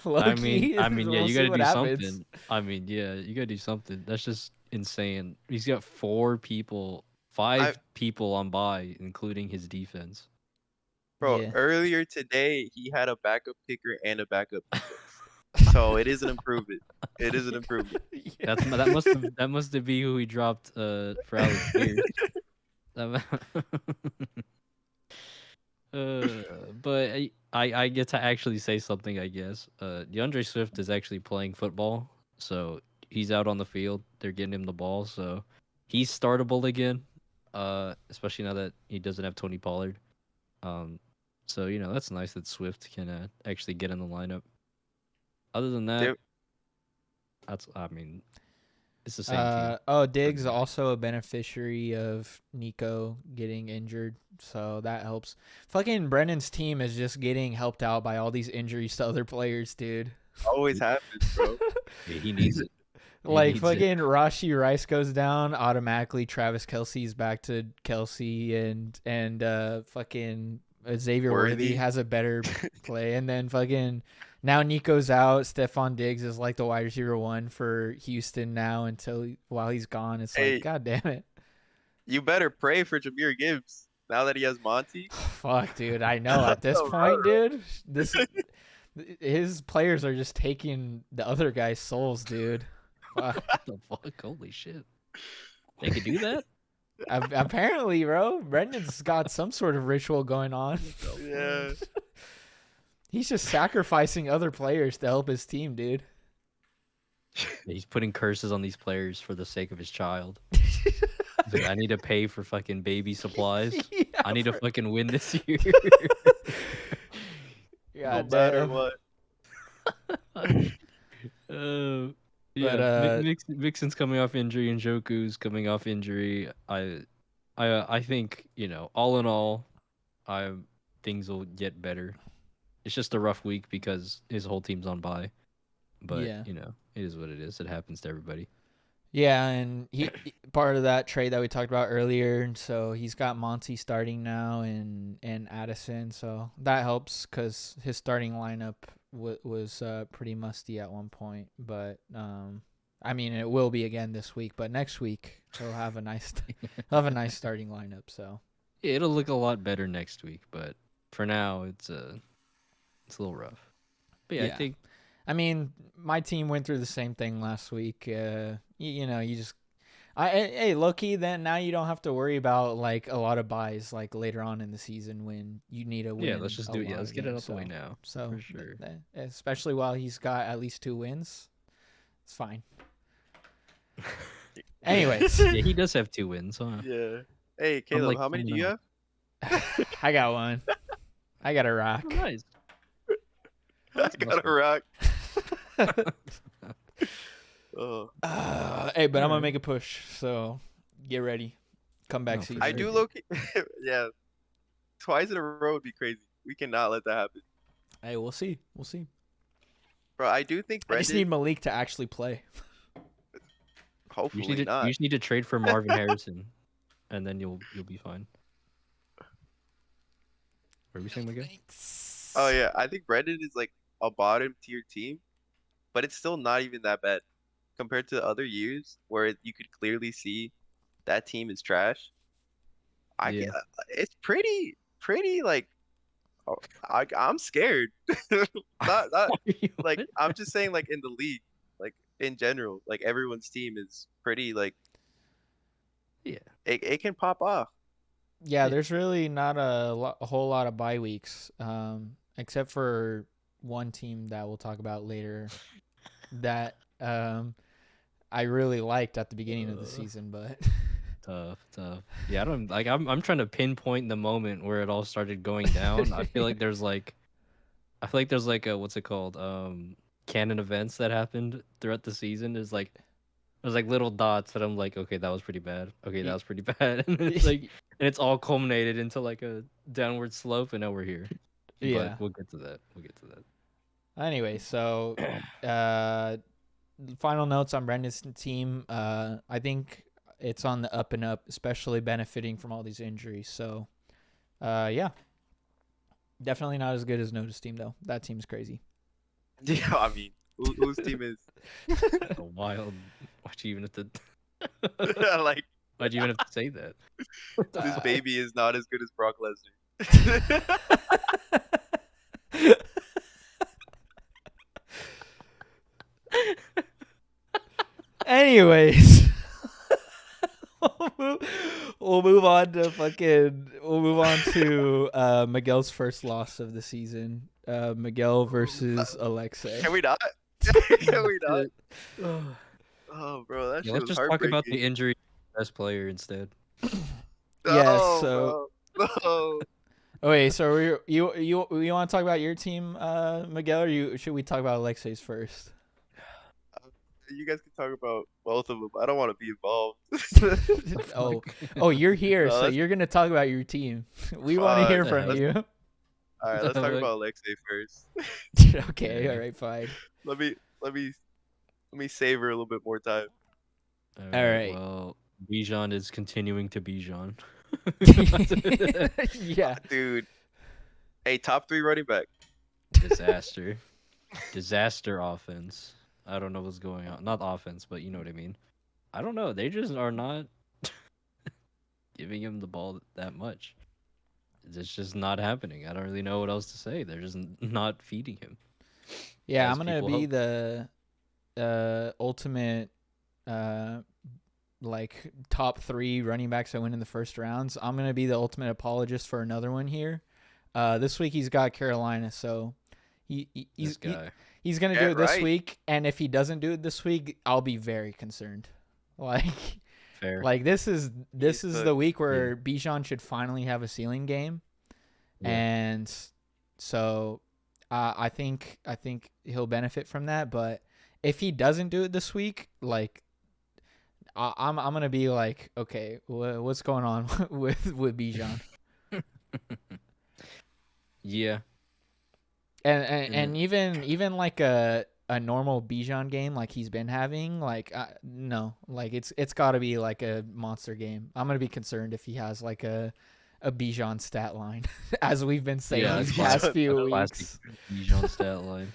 I mean, yeah, we'll you see gotta what do happens. something. I mean, yeah, you gotta do something. That's just insane. He's got 5 people on bye, including his defense. Bro, Yeah. earlier today he had a backup kicker and a backup defense. So it is an improvement. It is an improvement. Yeah. That must have been who he dropped for Alec Pierce. But I get to actually say something, I guess. DeAndre Swift is actually playing football, so he's out on the field. They're getting him the ball, so he's startable again. Especially now that he doesn't have Tony Pollard. So that's nice that Swift can actually get in the lineup. Other than that, Yep. it's the same team. Diggs also a beneficiary of Nico getting injured, so that helps. Fucking Brennan's team is just getting helped out by all these injuries to other players, dude. Always happens, bro. Yeah, he needs it. He Like needs it. fucking Rashi Rice goes down, automatically Travis Kelsey's back to Kelsey, and fucking Xavier Worthy Worthy. has a better play, and then fucking now Nico's out. Stephon Diggs is like the wide receiver 1 for Houston now while he's gone. It's Hey. like, god damn it. You better pray for Jameer Gibbs now that he has Monty. Fuck, dude. I know at this Oh, point, bro. dude, his players are just taking the other guy's souls, dude. Fuck. What the fuck? Holy shit! They could do that? Apparently, bro, Brendan's got some sort of ritual going on. Yeah. He's just sacrificing other players to help his team, dude. He's putting curses on these players for the sake of his child. He's like, I need to pay for fucking baby supplies. Yeah, I need to fucking win this year. God No matter damn. what. Yeah, But, Mixon's coming off injury and Njoku's coming off injury. I think all in all, things will get better. It's just a rough week because his whole team's on bye. But Yeah. it is what it is. It happens to everybody. Yeah, and he part of that trade that we talked about earlier, and so he's got Monty starting now and Addison, so that helps because his starting lineup was pretty musty at one point, but I mean it will be again this week, but next week he'll have a nice starting lineup. So Yeah, it'll look a lot better next week, but for now it's a little rough. But yeah, Yeah. I think I mean, my team went through the same thing last week. You just, hey, low-key, then now you don't have to worry about like a lot of buys like later on in the season when you need a win. yeah, let's just do it. Yeah, lot let's of get it games, out the way so- now. So for sure. especially while he's got at least 2 wins, it's fine. Anyways, Yeah, he does have 2 wins, huh? Yeah. Hey, Caleb, like how many do you coming have? I got one. I got a rock. Oh, nice. I got a rock. Oh. Hey, but I'm gonna make a push, so get ready. Comeback No, for season. I sure. do low key. Yeah. Twice in a row would be crazy. We cannot let that happen. Hey, we'll see. We'll see. Bro, I do think I just need Brendan, Malik to actually play. You hopefully just, not. you just need to trade for Marvin Harrison, and then you'll be fine. What are we saying, Miguel? Oh yeah, I think Brendan is like a bottom tier team, but it's still not even that bad compared to other years where you could clearly see that team is trash. Yeah. It's pretty like I'm scared. not like What? I'm just saying like in the league, like in general, like everyone's team is pretty like Yeah. it can pop off. Yeah, there's really not a whole lot of bye weeks, except for one team that we'll talk about later that I really liked at the beginning of the season, but Tough. Yeah, I don't like. I'm trying to pinpoint the moment where it all started going down. I feel like there's like a what's it called? Canon events that happened throughout the season. There's like little dots that I'm like, okay, that was pretty bad. Okay, that was pretty bad. And it's all culminated into like a downward slope, and now we're here. Yeah. But we'll get to that. Anyway, so final notes on Brendan's team. I think it's on the up and up, especially benefiting from all these injuries. So, yeah, definitely not as good as Noda's team though. That team's crazy. Yeah, I mean, whose team is A wild. Why'd you even have to? like Why'd you even have to say that? this baby is not as good as Brock Lesnar. Anyways, we'll move on to Miguel's first loss of the season. Miguel versus Alexei. Can we not? Can we not? Oh, bro, that Yeah, shit let's was just talk about the heartbreaking. injury of the best player instead. Yeah, Oh, so- bro. No. Oh, wait, so you want to talk about your team, Miguel, or should we talk about Alexei's first? You guys can talk about both of them. I don't want to be involved. Oh, you're here, No, so that's- you're gonna talk about your team. We want to hear Fuck, from let's- you. All right, let's talk about Alexei first. Okay, Yeah. all right, fine. Let me savor a little bit more time. Alright. Well, Bijan is continuing to Bijan. Yeah. Dude. Hey, top 3 running back. Disaster offense. I don't know what's going on. Not offense, but you know what I mean. I don't know. They just are not giving him the ball that much. It's just not happening. I don't really know what else to say. They're just not feeding him. Yeah, As I'm gonna people be hope. the ultimate like top 3 running backs that win in the first rounds. I'm gonna be the ultimate apologist for another one here. This week he's got Carolina, so This he's guy. he's gonna do Yeah, it this right. week, and if he doesn't do it this week, I'll be very concerned. Like Fair. like this is He's the week where Bijan should finally have a ceiling game. Yeah. And so I think he'll benefit from that. But if he doesn't do it this week, like I'm gonna be like, okay, what's going on with Bijan? Yeah. And even like a normal Bijan game like he's been having, like no, like it's got to be like a monster game. I'm gonna be concerned if he has like a Bijan stat line, as we've been saying Yeah, these it's past classic- few classic weeks. Bijan stat line.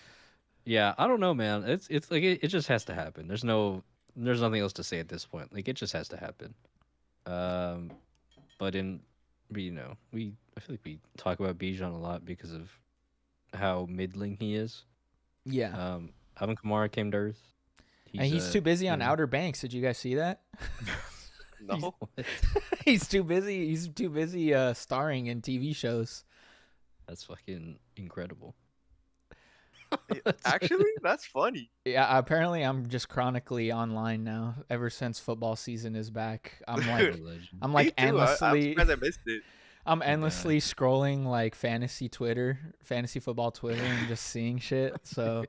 Yeah, I don't know, man. It's like it just has to happen. There's nothing else to say at this point. Like it just has to happen. But I feel like we talk about Bijan a lot because of how middling he is. Yeah. Alvin Kamara came to earth. And he's too busy on you know. Outer Banks. Did you guys see that? No. What? He's too busy. He's too busy starring in TV shows. That's fucking incredible. Actually, that's funny. Yeah, apparently I'm just chronically online now. Ever since football season is back, I'm like Legend. I'm Me like too. I'm endlessly surprised I missed it. I'm endlessly scrolling like fantasy football Twitter, and just seeing shit. So,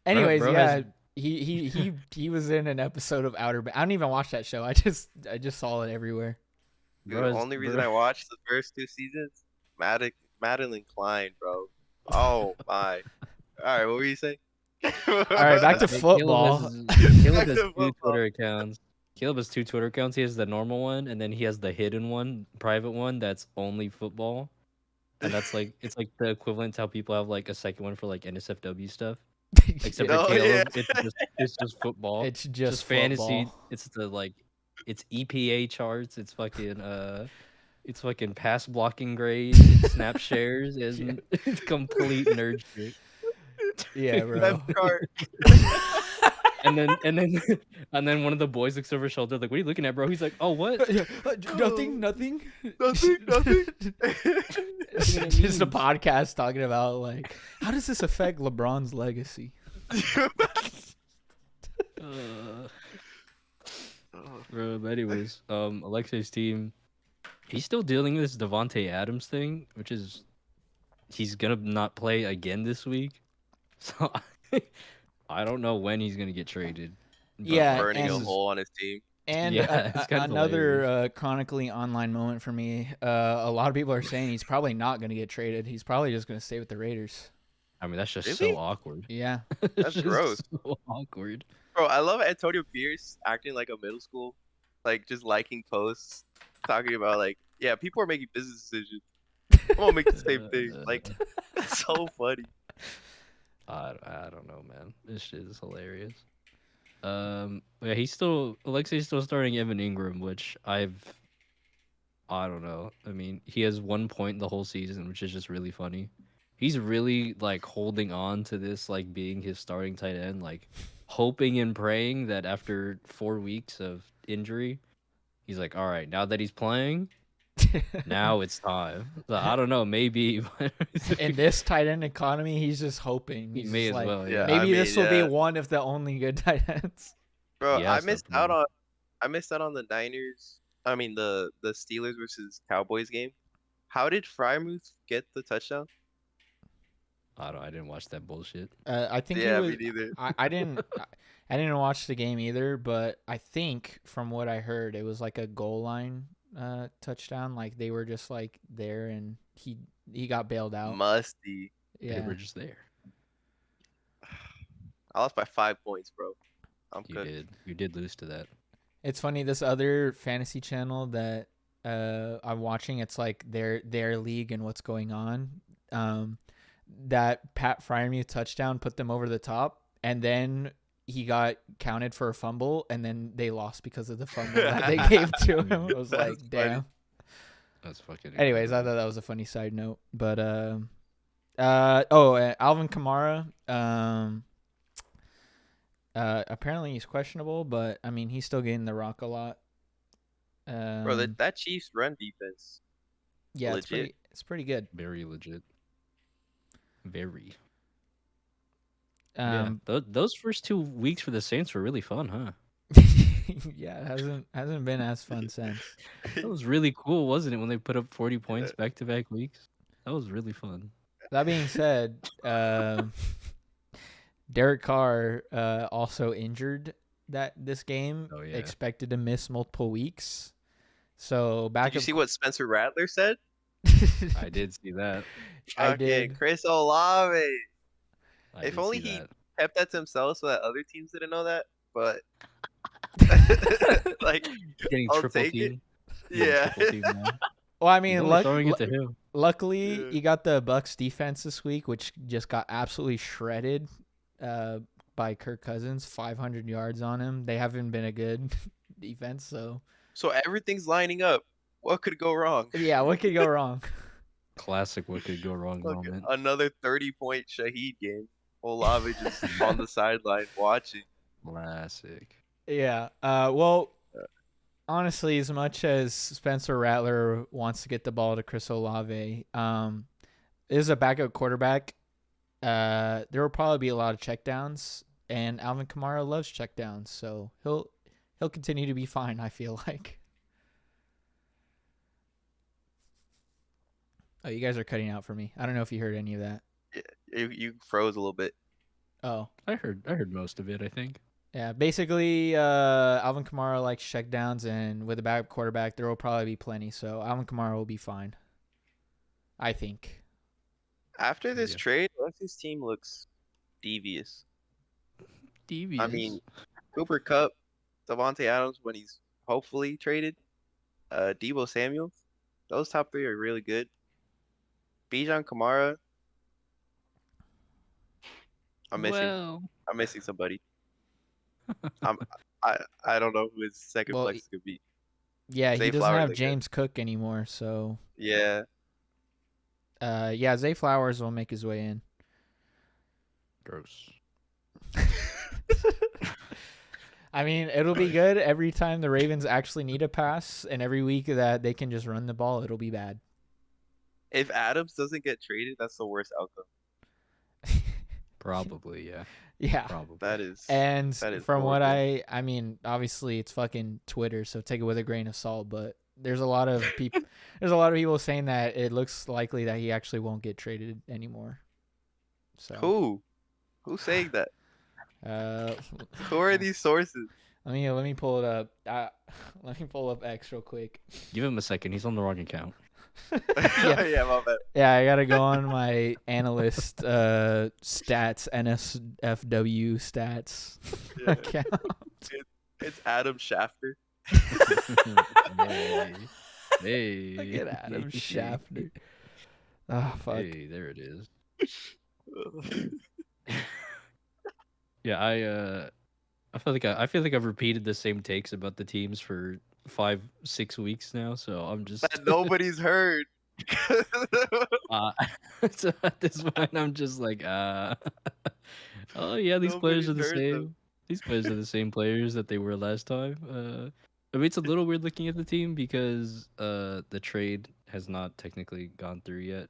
anyways, bro yeah, has- he was in an episode of Outer Banks. I don't even watch that show. I just saw it everywhere. Dude, Bro, the only reason bro- I watched the first 2 seasons, Madeline Klein, bro. Oh my. All right, what were you saying? All right, back to Hey, football. Caleb Back has to two football. Twitter accounts. Caleb has 2 Twitter accounts. He has the normal one, and then he has the hidden one, private one that's only football. And that's like it's like the equivalent to how people have like a second one for like NSFW stuff. Except Oh, for Caleb, yeah. it's just football. It's It's just fantasy. football. It's it's EPA charts. It's fucking pass blocking grades. It's snap shares. And it's complete nerd shit. Yeah, bro. Left chart. And then one of the boys looks over his shoulder like, "What are you looking at, bro?" He's like, "Oh, what?" Nothing. Nothing. It's just a podcast talking about like how does this affect LeBron's legacy? Oh, But anyways, Alexei's team, he's still dealing with this Devonte Adams thing, which is he's gonna not play again this week. So I don't know when he's gonna get traded. Yeah, But burning a this is- hole on his team. And Yeah, it's kind of another hilarious. chronically online moment for me. A lot of people are saying he's probably not going to get traded. He's probably just going to stay with the Raiders. I mean, that's just Really? so awkward. Yeah. It's That's just gross. So awkward. Bro, I love Antonio Pierce acting like a middle school, like just liking posts, talking about like, yeah, people are making business decisions. I'm gonna make the same thing. Like, that's so funny. I don't know, man. This shit is hilarious. Yeah, Alexei's still starting Evan Ingram, which I don't know. I mean, he has 1 point the whole season, which is just really funny. He's really like holding on to this, like being his starting tight end, like hoping and praying that after 4 weeks of injury, he's like, all right, now that he's playing, now it's time. So, I don't know, maybe In this tight end economy, he's just hoping. he He's may just as like, well. yeah, Yeah, maybe this will be yeah. one of the only good tight ends. Bro, Yeah, I it's missed definitely- out on the Niners. I mean the Steelers versus Cowboys game. How did Frymouth get the touchdown? I didn't watch that bullshit. I think Yeah, it was. me neither. I didn't. I didn't watch the game either, but I think from what I heard, it was like a goal line touchdown. Like they were just like there, and he got bailed out. Musty. They Yeah. were just there. I lost by 5 points, bro. I'm You cooked. did. You did lose to that. It's funny, this other fantasy channel that I'm watching, it's like their league and what's going on. That Pat Fryermuth touchdown put them over the top, and then he got counted for a fumble, and then they lost because of the fumble that they gave to him. I was That's like, funny. damn. That's fucking. Anyways, I incredible. thought that was a funny side note. But Alvin Kamara, apparently he's questionable, but I mean he's still getting the rock a lot. Bro, that Chiefs run defense. Yeah, it's legit. pretty good. Very legit. Very. Um, Those first 2 weeks for the Saints were really fun, huh? yeah, it hasn't been as fun since. That was really cool, wasn't it? When they put up 40 points back to back weeks, that was really fun. That being said, Derek Carr also injured this game. Oh, yeah. Expected to miss multiple weeks. So back. Did you see what Spencer Rattler said? I did see that. I Fucking did. Chris Olave. I If did only see he that. kept that to himself so that other teams didn't know that. But like, Getting I'll triple take it. team. Getting Yeah. triple team now. Well, I He's mean, only throwing it to him. luckily Yeah. you got the Bucks defense this week, which just got absolutely shredded by Kirk Cousins. 500 yards on him. They haven't been a good defense, so so everything's lining up. What could go wrong? yeah, what could go wrong? Classic what could go wrong Look, moment. another 30-point Shaheed game. Olave just on the sideline watching. Classic. Yeah. Well, honestly, as much as Spencer Rattler wants to get the ball to Chris Olave, is a backup quarterback. There will probably be a lot of checkdowns, and Alvin Kamara loves checkdowns, so he'll continue to be fine. I feel like. Oh, you guys are cutting out for me. I don't know if you heard any of that. You froze a little bit. Oh. I heard most of it, I think. Yeah, basically, Alvin Kamara likes checkdowns, and with a backup quarterback, there will probably be plenty. So Alvin Kamara will be fine, I think. After this Yeah. trade, Alexis' team looks devious. Devious. I mean, Cooper Cup, Devontae Adams when he's hopefully traded, Debo Samuel, those top three are really good. Bijan Kamara, I'm missing somebody. I don't know who his second Well, flex could be. Yeah, Zay he doesn't Flowers, have I guess. James Cook anymore, so Yeah, yeah, Zay Flowers will make his way in. Gross. I mean, it'll be good every time the Ravens actually need a pass, and every week that they can just run the ball, it'll be bad. if Adams doesn't get traded, that's the worst outcome. Probably, yeah. Yeah. Probably. That is And that is from what horrible. I mean, obviously it's fucking Twitter, so take it with a grain of salt. But there's a lot of people, saying that it looks likely that he actually won't get traded anymore. So, Who's saying that? uh, Who are these sources? let me pull it up. Let me pull up X real quick. Give him a second. He's on the wrong account. Yeah. Yeah, my bad. Yeah, I gotta go on my analyst stats, NSFW stats Yeah. account. It's Adam Schafter. Hey. Look at Adam Schafter. Oh fuck. Hey, there it is. Yeah, I feel like I've repeated the same takes about the teams for 5-6 weeks now, so I'm just That nobody's heard. so at this point I'm just like oh yeah, these players are the Nobody's heard them. same. These players are the same players that they were last time. I mean, it's a little weird looking at the team because the trade has not technically gone through yet.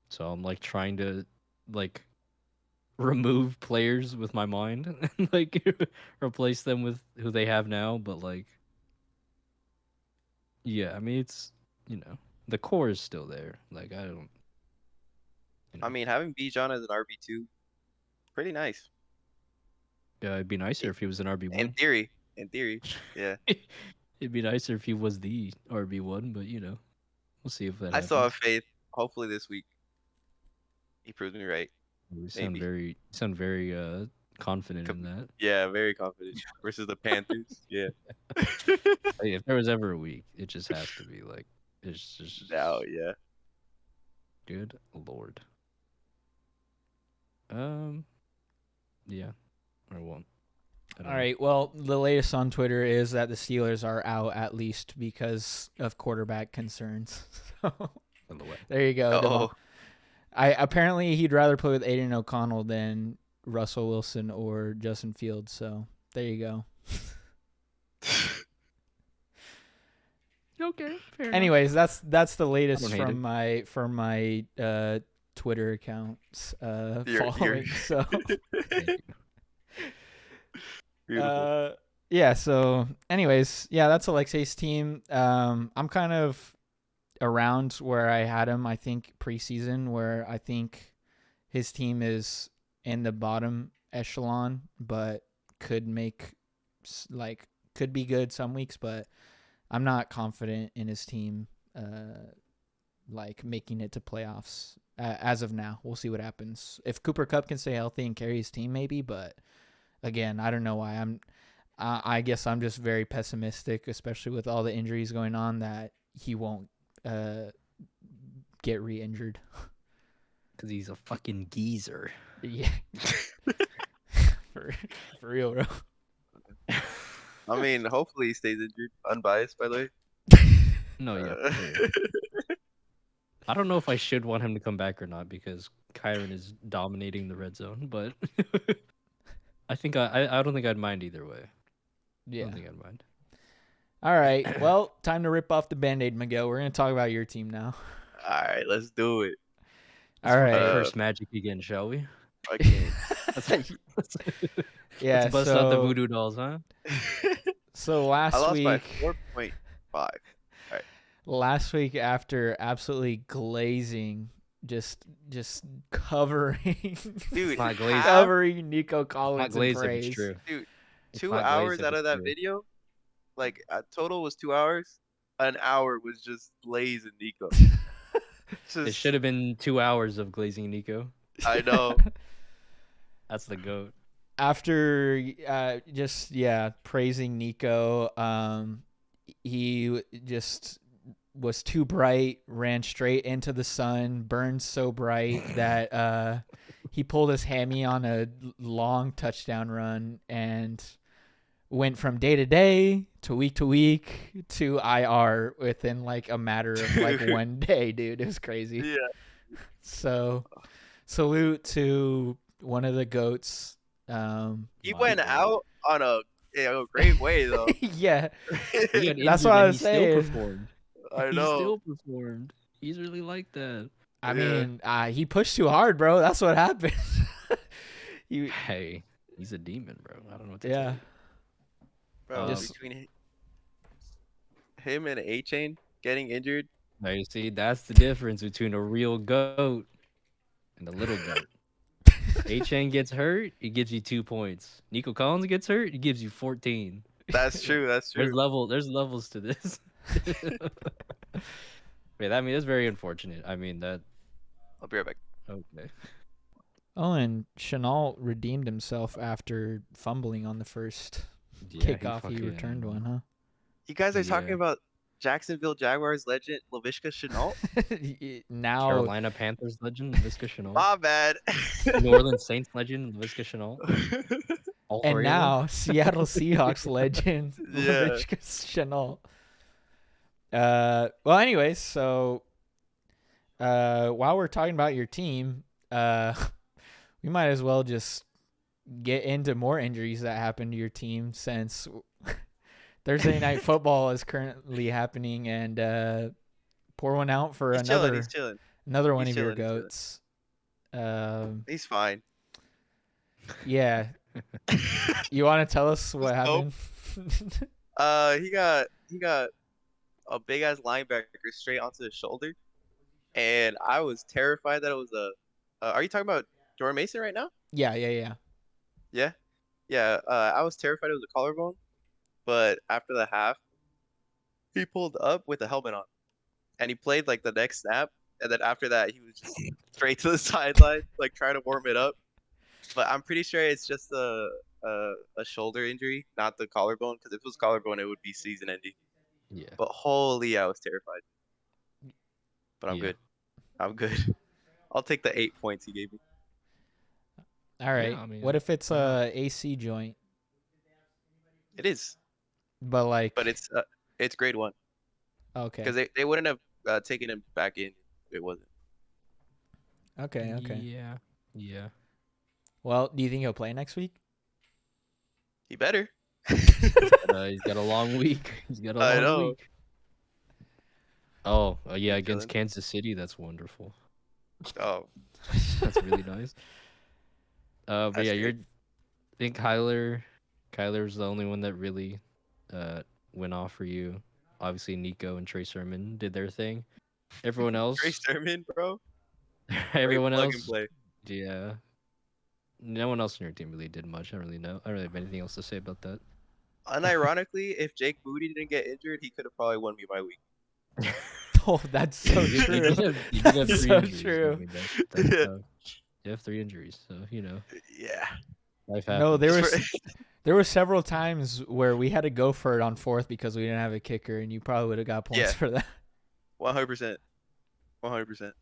So I'm like trying to like remove players with my mind and like replace them with who they have now, but like yeah, I mean it's the core is still there. Like I don't I mean, having Bijan as an RB2, pretty nice. it'd be nicer if he was an In RB1. theory. Yeah. It'd be nicer if he was the RB1, but we'll see if that I happens. still have faith. Hopefully this week he proves me right. You sound maybe. very confident in that. Yeah, very confident. Versus the Panthers. Yeah. Hey, if there was ever a week, it just has to be like it's just Now, yeah. good lord. Yeah, I won't. I don't All know. right. Well, the latest on Twitter is that the Steelers are out at least because of quarterback concerns. So By the way. there you go. Devon. Oh, Apparently he'd rather play with Aiden O'Connell than Russell Wilson or Justin Fields. So there you go. Okay, fair enough. Anyways, that's the latest don't hate from my Twitter accounts You're- following. So beautiful. yeah. So anyways, yeah, that's Alexei's team. I'm kind of around where I had him. I think preseason, where I think his team is in the bottom echelon, but could be good some weeks, but I'm not confident in his team like making it to playoffs as of now. We'll see what happens. If Cooper Kupp can stay healthy and carry his team, maybe, but again, I don't know why. I guess I'm just very pessimistic, especially with all the injuries going on, that he won't get re-injured. Because he's a fucking geezer. Yeah. for real, bro. I mean, hopefully he stays injured. Unbiased, by the way. No, yeah. Uh, yeah. I don't know if I should want him to come back or not because Kyron is dominating the red zone, but I think I don't think I'd mind either way. I Yeah. don't think I'd mind. All right. Well, time to rip off the Band-Aid, Miguel. We're going to talk about your team now. All right, let's do it. All right. Curse magic again, shall we? Okay. Yeah, Let's bust out the voodoo dolls, huh? So I last lost by week, 4.5. last week after absolutely glazing, just covering, Dude, not glazing. half- covering Nico Not Collins in glazed if praise. it's true. Dude, It's 2 not glazed hours if out it's of that true. video, like total was 2 hours. An hour was just blazing Nico. It Just, should have been 2 hours of glazing Nico. I know. That's the goat. After praising Nico, he just was too bright, ran straight into the sun, burned so bright that he pulled his hammy on a long touchdown run and went from day to day to week to IR within like a matter of like 1 day, dude. It was crazy. Yeah. So salute to one of the GOATs. He My went God. out on a great way though. Yeah. He got That's injured what I and was he saying. Still performed. I He know. still performed. He's really like that. I Yeah. mean, he pushed too hard, bro. That's what happened. Hey, he's a demon, bro. I don't know what to Yeah. tell you. Bro, Just- between him and A Chain getting injured, Now you see, that's the difference between a real goat and a little goat. A-Chain gets hurt, it gives you 2 points. Nico Collins gets hurt, it gives you 14. that's true. That's There's true. there's levels to this. Yeah, I mean that's very unfortunate. I mean that I'll be right back. okay. Oh, and Chenault redeemed himself after fumbling on the first Yeah, kickoff. He returned one, huh? You guys are talking Yeah. about Jacksonville Jaguars legend Laviska Shenault? Now, Carolina Panthers legend Laviska Shenault. My bad. New Orleans Saints legend Laviska Shenault. All and three of them? now Seattle Seahawks legend Yeah. Laviska Shenault. Well, anyways, so while we're talking about your team, we might as well just get into more injuries that happened to your team since Thursday night football is currently happening, and pour one out for He's chilling. He's chilling. another one He's of your chilling, he's chilling. goats. He's fine. Yeah. You want to tell us what Nope. happened? He got a big ass linebacker straight onto his shoulder, and I was terrified that it was a. Are you talking about Jordan Mason right now? Yeah. Yeah, yeah. I was terrified it was a collarbone, but after the half, he pulled up with a helmet on, and he played like the next snap, and then after that, he was just straight to the sideline, like trying to warm it up. But I'm pretty sure it's just a shoulder injury, not the collarbone. Because if it was collarbone, it would be season ending. Yeah. But holy, I was terrified. But I'm Yeah. good. I'm good. I'll take the 8 points he gave me. All right. I mean, what if it's why not? a AC joint, It is, but like? but it's grade 1 Okay. because they wouldn't have taken him back in if it wasn't. Okay. Yeah. Yeah. Well, do you think he'll play next week? He better. He's got a long week. He's got a I long know. week. Oh, yeah, He's against chilling. Kansas City, that's wonderful. Oh, That's really nice. But That's yeah, good. I think Kyler's the only one that really went off for you. Obviously, Nico and Trey Sermon did their thing. Everyone else, Trey Sermon, bro. everyone Plug and else, play. yeah. No one else in your team really did much. I don't really know. I don't really have anything else to say about that. Unironically, if Jake Moody didn't get injured, he could have probably won me my week. Oh, that's so You true. did have That's 3 so injuries. true. I mean, that's tough. You have 3 injuries, so you know Yeah. life happens. No, there Just was there were several times where we had to go for it on fourth because we didn't have a kicker, and you probably would have got points Yeah. for that. 100%. 100%.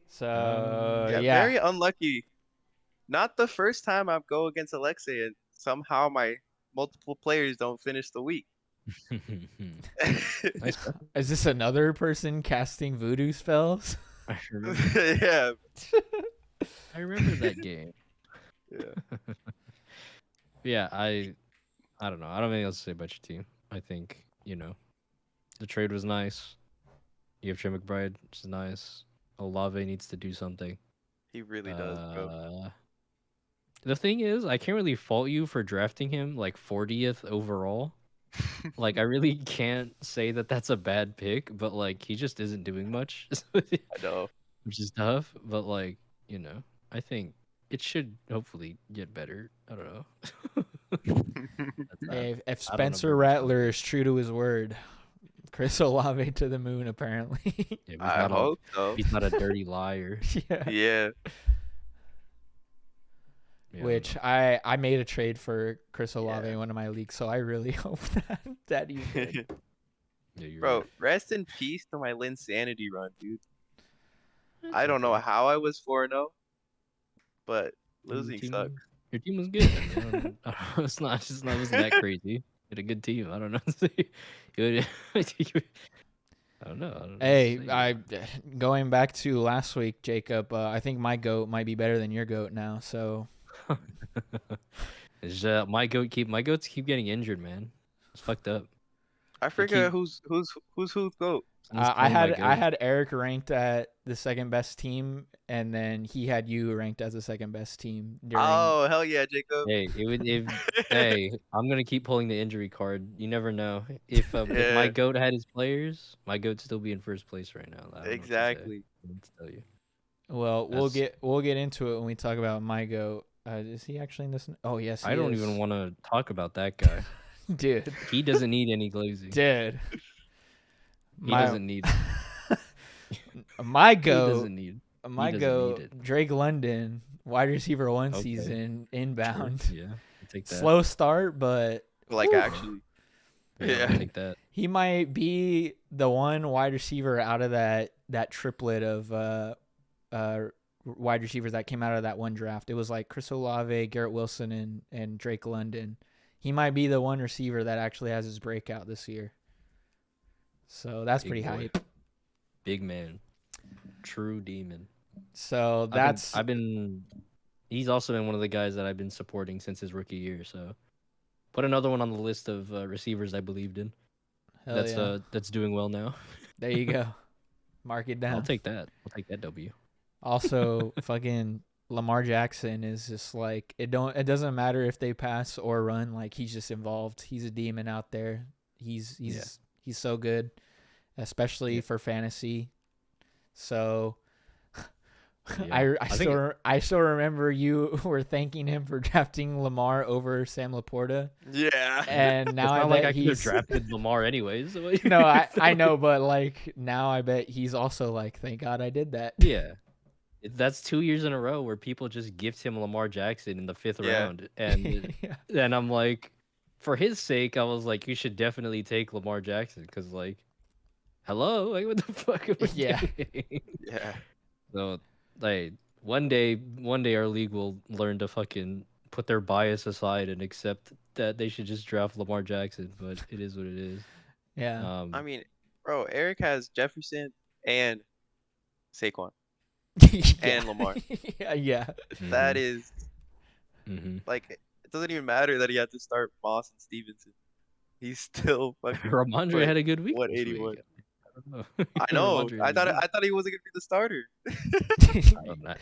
So Yeah, yeah, very unlucky. Not the first time I go against Alexei and somehow my multiple players don't finish the week. Nice. Bro. is this another person casting voodoo spells? I remember, Yeah. I remember that game. Yeah. Yeah, I don't know. I don't have anything else to say about your team. I think, you know, the trade was nice. You have Trey McBride, which is nice. Olave needs to do something. He really does, bro. The thing is, I can't really fault you for drafting him like 40th overall. Like, I really can't say that that's a bad pick, but like, he just isn't doing much, I know. which is tough. But like, you know, I think it should hopefully get better. I don't know. That's not- If I don't know Spencer about Rattler is true to his word, Chris Olave to the moon, apparently. yeah, he's I not hope so. he's not a dirty liar. Yeah. Yeah. Yeah, I don't Which know. I made a trade for Chris Olave Yeah. in one of my leagues, so I really hope that he's good. Yeah, you're Bro, right. rest in peace to my Linsanity run, dude. It's I don't know okay. how I was 4-0, but Your losing team- sucks. Your team was good. I mean, I don't- it's not just not wasn't that crazy. You had a good team. I don't know. You would- I don't know. I don't know what to Hey, say. going back to last week, Jacob. I think my goat might be better than your goat now. So It's, my goats keep getting injured, man. It's fucked up. I forget keep- who's goat. He's I playing my I goat. had Eric ranked at the second best team, and then he had you ranked as the second best team during. Oh hell yeah, Jacob. Hey, it would if hey, I'm gonna keep pulling the injury card. You never know. If my Yeah. goat had his players, my goat'd still be in first place right now. I don't know what to say. Exactly. I don't know what to tell you. Well, That's- we'll get into it when we talk about my goat. Is he actually in this? Oh yes, he I don't is. even want to talk about that guy. Dude, He doesn't need any glazing. dude. He doesn't need. My He goat. doesn't need. My doesn't goat. need it. Drake London, wide receiver one Okay. season True. inbound. Yeah, I'll take that. Slow start, but Like Whew. actually. Yeah, I'll Yeah. take that. he might be the one wide receiver out of that triplet of wide receivers that came out of that one draft. It was like Chris Olave, Garrett Wilson, and Drake London. He might be the one receiver that actually has his breakout this year. So that's Big pretty boy. hype. Big man, true demon. So that's I've been. He's also been one of the guys that I've been supporting since his rookie year. So, put another one on the list of receivers I believed in. hell yeah. That's doing well now. There you go. Mark it down. I'll take that. I'll take that W. Also, fucking Lamar Jackson is just like it doesn't matter if they pass or run, like he's just involved. He's a demon out there. He's so good, especially for fantasy. So Yeah. I still remember you were thanking him for drafting Lamar over Sam Laporta, Yeah. and now It's I not bet like I could have he's drafted Lamar anyways. so what- no, I know, but like now I bet he's also like, thank God I did that. Yeah. That's 2 years in a row where people just gift him Lamar Jackson in the 5th Yeah. round. And Yeah. then I'm like, for his sake, I was like, you should definitely take Lamar Jackson because, like, hello? Like, what the fuck am I Yeah. doing? Yeah. So, like, one day our league will learn to fucking put their bias aside and accept that they should just draft Lamar Jackson, but it is what it is. Yeah. I mean, bro, Eric has Jefferson and Saquon and Lamar. yeah. That is Mm-hmm. like it doesn't even matter that he had to start Moss and Stevenson. He's still fucking Ramondre put had a good week. this 181. week. I don't know. I know. Ramondre had a good I thought he wasn't gonna be the starter. week. I don't know.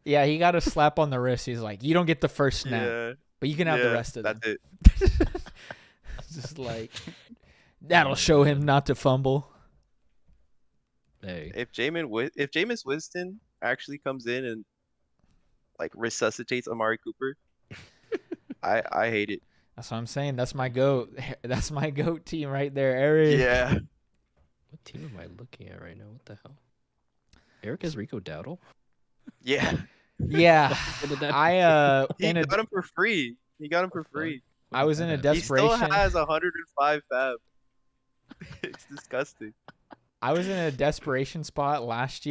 Yeah, he got a slap on the wrist. He's like, you don't get the first snap, Yeah. but you can have the yeah, rest of them. that's it. It's just like that'll show him not to fumble. Hey, If Jameis Winston actually comes in and like resuscitates Amari Cooper, I hate it. That's what I'm saying. That's my goat. That's my goat team right there, Eric. Yeah. what team am I looking at right now? What the hell? Eric has Rico Dowdle? Yeah. Yeah. When did that He in a got him for free. He got him for What the free. I was in a happen? He still desperation. has 105 fab. It's disgusting. I was in a desperation spot last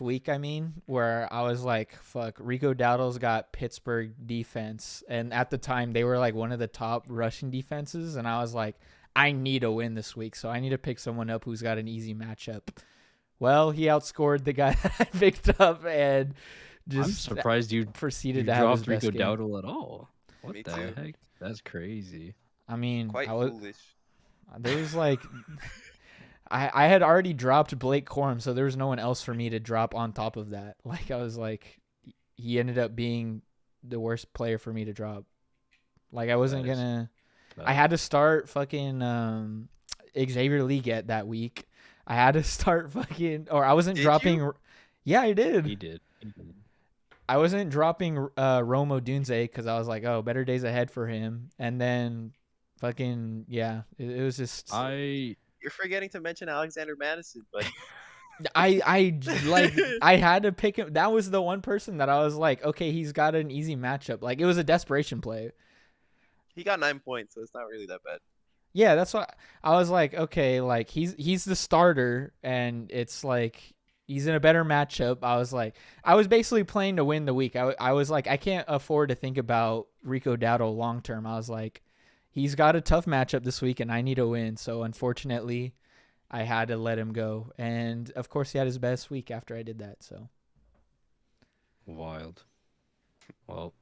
week, I mean, where I was like, fuck, Rico Dowdle's got Pittsburgh defense. And at the time, they were like one of the top rushing defenses. And I was like, I need a win this week. So I need to pick someone up who's got an easy matchup. Well, he outscored the guy that I picked up and I'm just surprised you proceeded to have his dropped best Rico game. Dowdle at all. What Me the too. heck? That's crazy. I mean, Quite I was, foolish. there was like I had already dropped Blake Corum, so there was no one else for me to drop on top of that. Like I was like, he ended up being the worst player for me to drop. Like I wasn't That is- gonna. I had to start fucking Xavier Leggett that week. I had to start fucking, or I wasn't Did dropping. you? Yeah, I did. He did. He did. I wasn't dropping Rome Odunze because I was like, oh, better days ahead for him. And then fucking yeah, it was just You're forgetting to mention Alexander Madison, but I like I had to pick him. That was the one person that I was like, okay, he's got an easy matchup. Like it was a desperation play. he got 9 points, so it's not really that bad. Yeah, that's what I was like. Okay, like he's the starter, and it's like he's in a better matchup. I was like, I was basically playing to win the week. I was like, I can't afford to think about Rico Dowdle long term. I was like, he's got a tough matchup this week, and I need a win. So unfortunately, I had to let him go. And of course, he had his best week after I did that. So Wild. Well,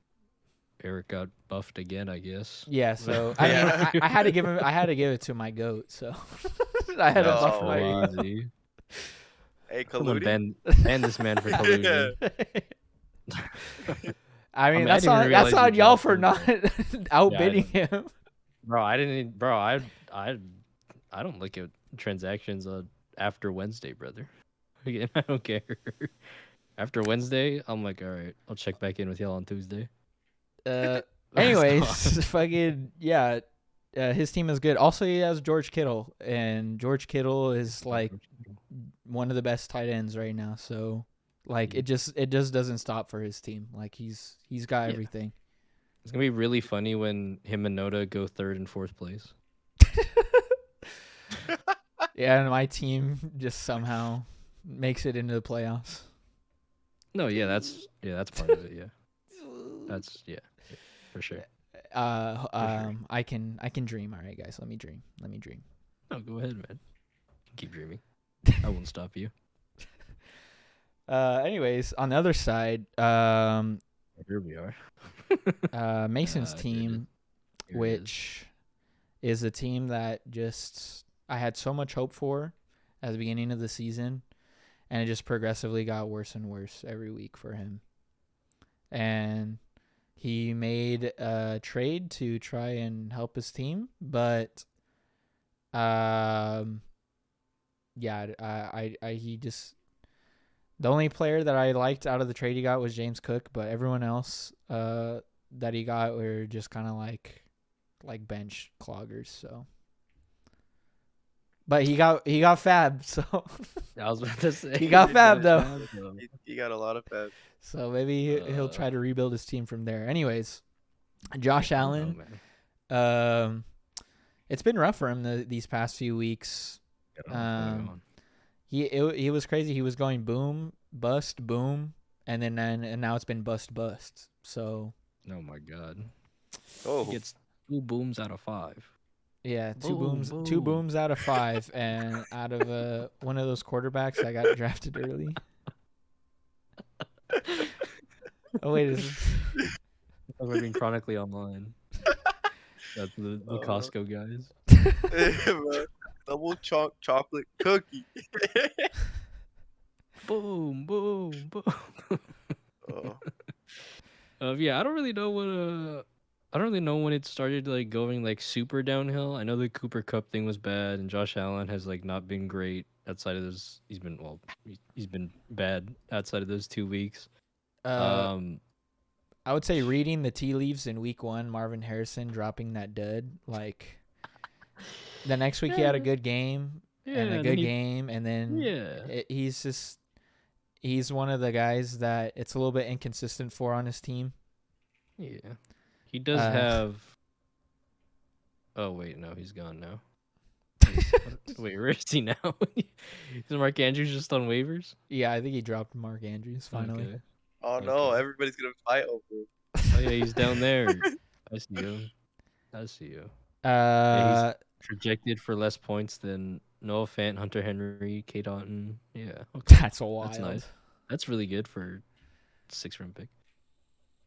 Eric got buffed again, I guess. yeah. So Yeah. I mean, I had to give it to my goat. So I had him That's off my. wow. crazy. Hey, Someone colluding. ban this man for collusion. I mean, I that's didn't even on that's realize he on y'all dropped for him, not bro. outbidding Yeah, him. bro, I didn't. Bro, I don't look at transactions after Wednesday, brother. Again, I don't care. After Wednesday, I'm like, all right, I'll check back in with y'all on Tuesday. Uh, That's anyways, fucking yeah. His team is good. Also, he has George Kittle, and George Kittle is like one of the best tight ends right now. So, like, it just doesn't stop for his team. Like, he's got Yeah. everything. It's gonna be really funny when him and Noda go 3rd and 4th place. Yeah, and my team just somehow makes it into the playoffs. No, yeah, that's part of it. Yeah, that's for sure. I can dream. All right, guys, let me dream. No, go ahead, man. Keep dreaming. I won't stop you. Anyways, on the other side, Here we are. Mason's Here it team, Here it which is a team that just I had so much hope for at the beginning of the season, and it just progressively got worse and worse every week for him. And he made a trade to try and help his team, but he just the only player that I liked out of the trade he got was James Cook, but everyone else that he got were just kind of like bench cloggers. So, but he got Fab, so I was about to say He got Fab, though. He got a lot of Fab. so maybe he'll try to rebuild his team from there. Anyways, Josh Allen, it's been rough for him these past few weeks. He was crazy. He was going boom, bust, boom, and now it's been bust, bust. So Oh my god. Oh, He gets 2 booms out of 5. yeah, two Boom, two boom. booms out of 5, and out of one of those quarterbacks that got drafted early. Oh wait, We're being chronically online. That's the Costco guys. bro. Double chocolate cookie. Boom, boom, boom. Oh. Yeah, I don't really know when it started like going like super downhill. I know the Cooper Cup thing was bad, and Josh Allen has like not been great outside of those. He's been bad outside of those 2 weeks. I would say reading the tea leaves in week 1, Marvin Harrison dropping that dud. Like the next week he had a good game and a good game, and then he's one of the guys that it's a little bit inconsistent for on his team. Yeah, he does have. Oh wait, no, he's gone now. Wait, where is he now? Is Mark Andrews just on waivers? Yeah, I think he dropped Mark Andrews finally. Okay. Oh no, Okay. everybody's gonna fight over it. Oh yeah, he's down there. I see you. Uh, He's projected for less points than Noah Fant, Hunter Henry, Kate Otten. Yeah, okay. that's wild. That's nice. That's really good for 6th-round pick.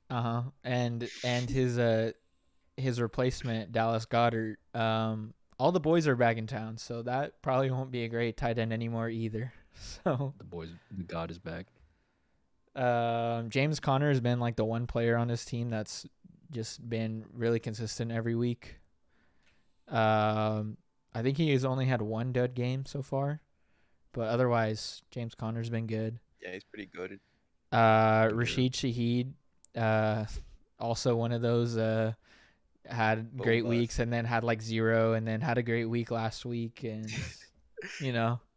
And his replacement, Dallas Goedert. All the boys are back in town, so that probably won't be a great tight end anymore either. So The god is back. James Conner has been like the one player on his team that's just been really consistent every week. I think he has only had 1 dud game so far, but otherwise James Conner's been good. Yeah, he's pretty good. Rashid Shaheed, also one of those had great weeks and then had like 0 and then had a great week last week, and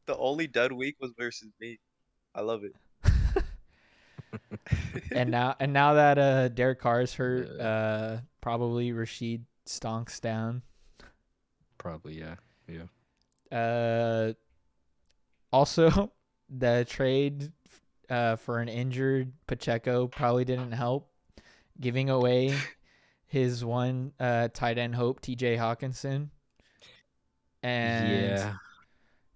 The only dud week was versus me. I love it. and now that Derek Carr is hurt, probably Rashid stonks down. Probably, yeah. Also, the trade for an injured Pacheco probably didn't help. Giving away his one tight end hope, TJ Hawkinson. And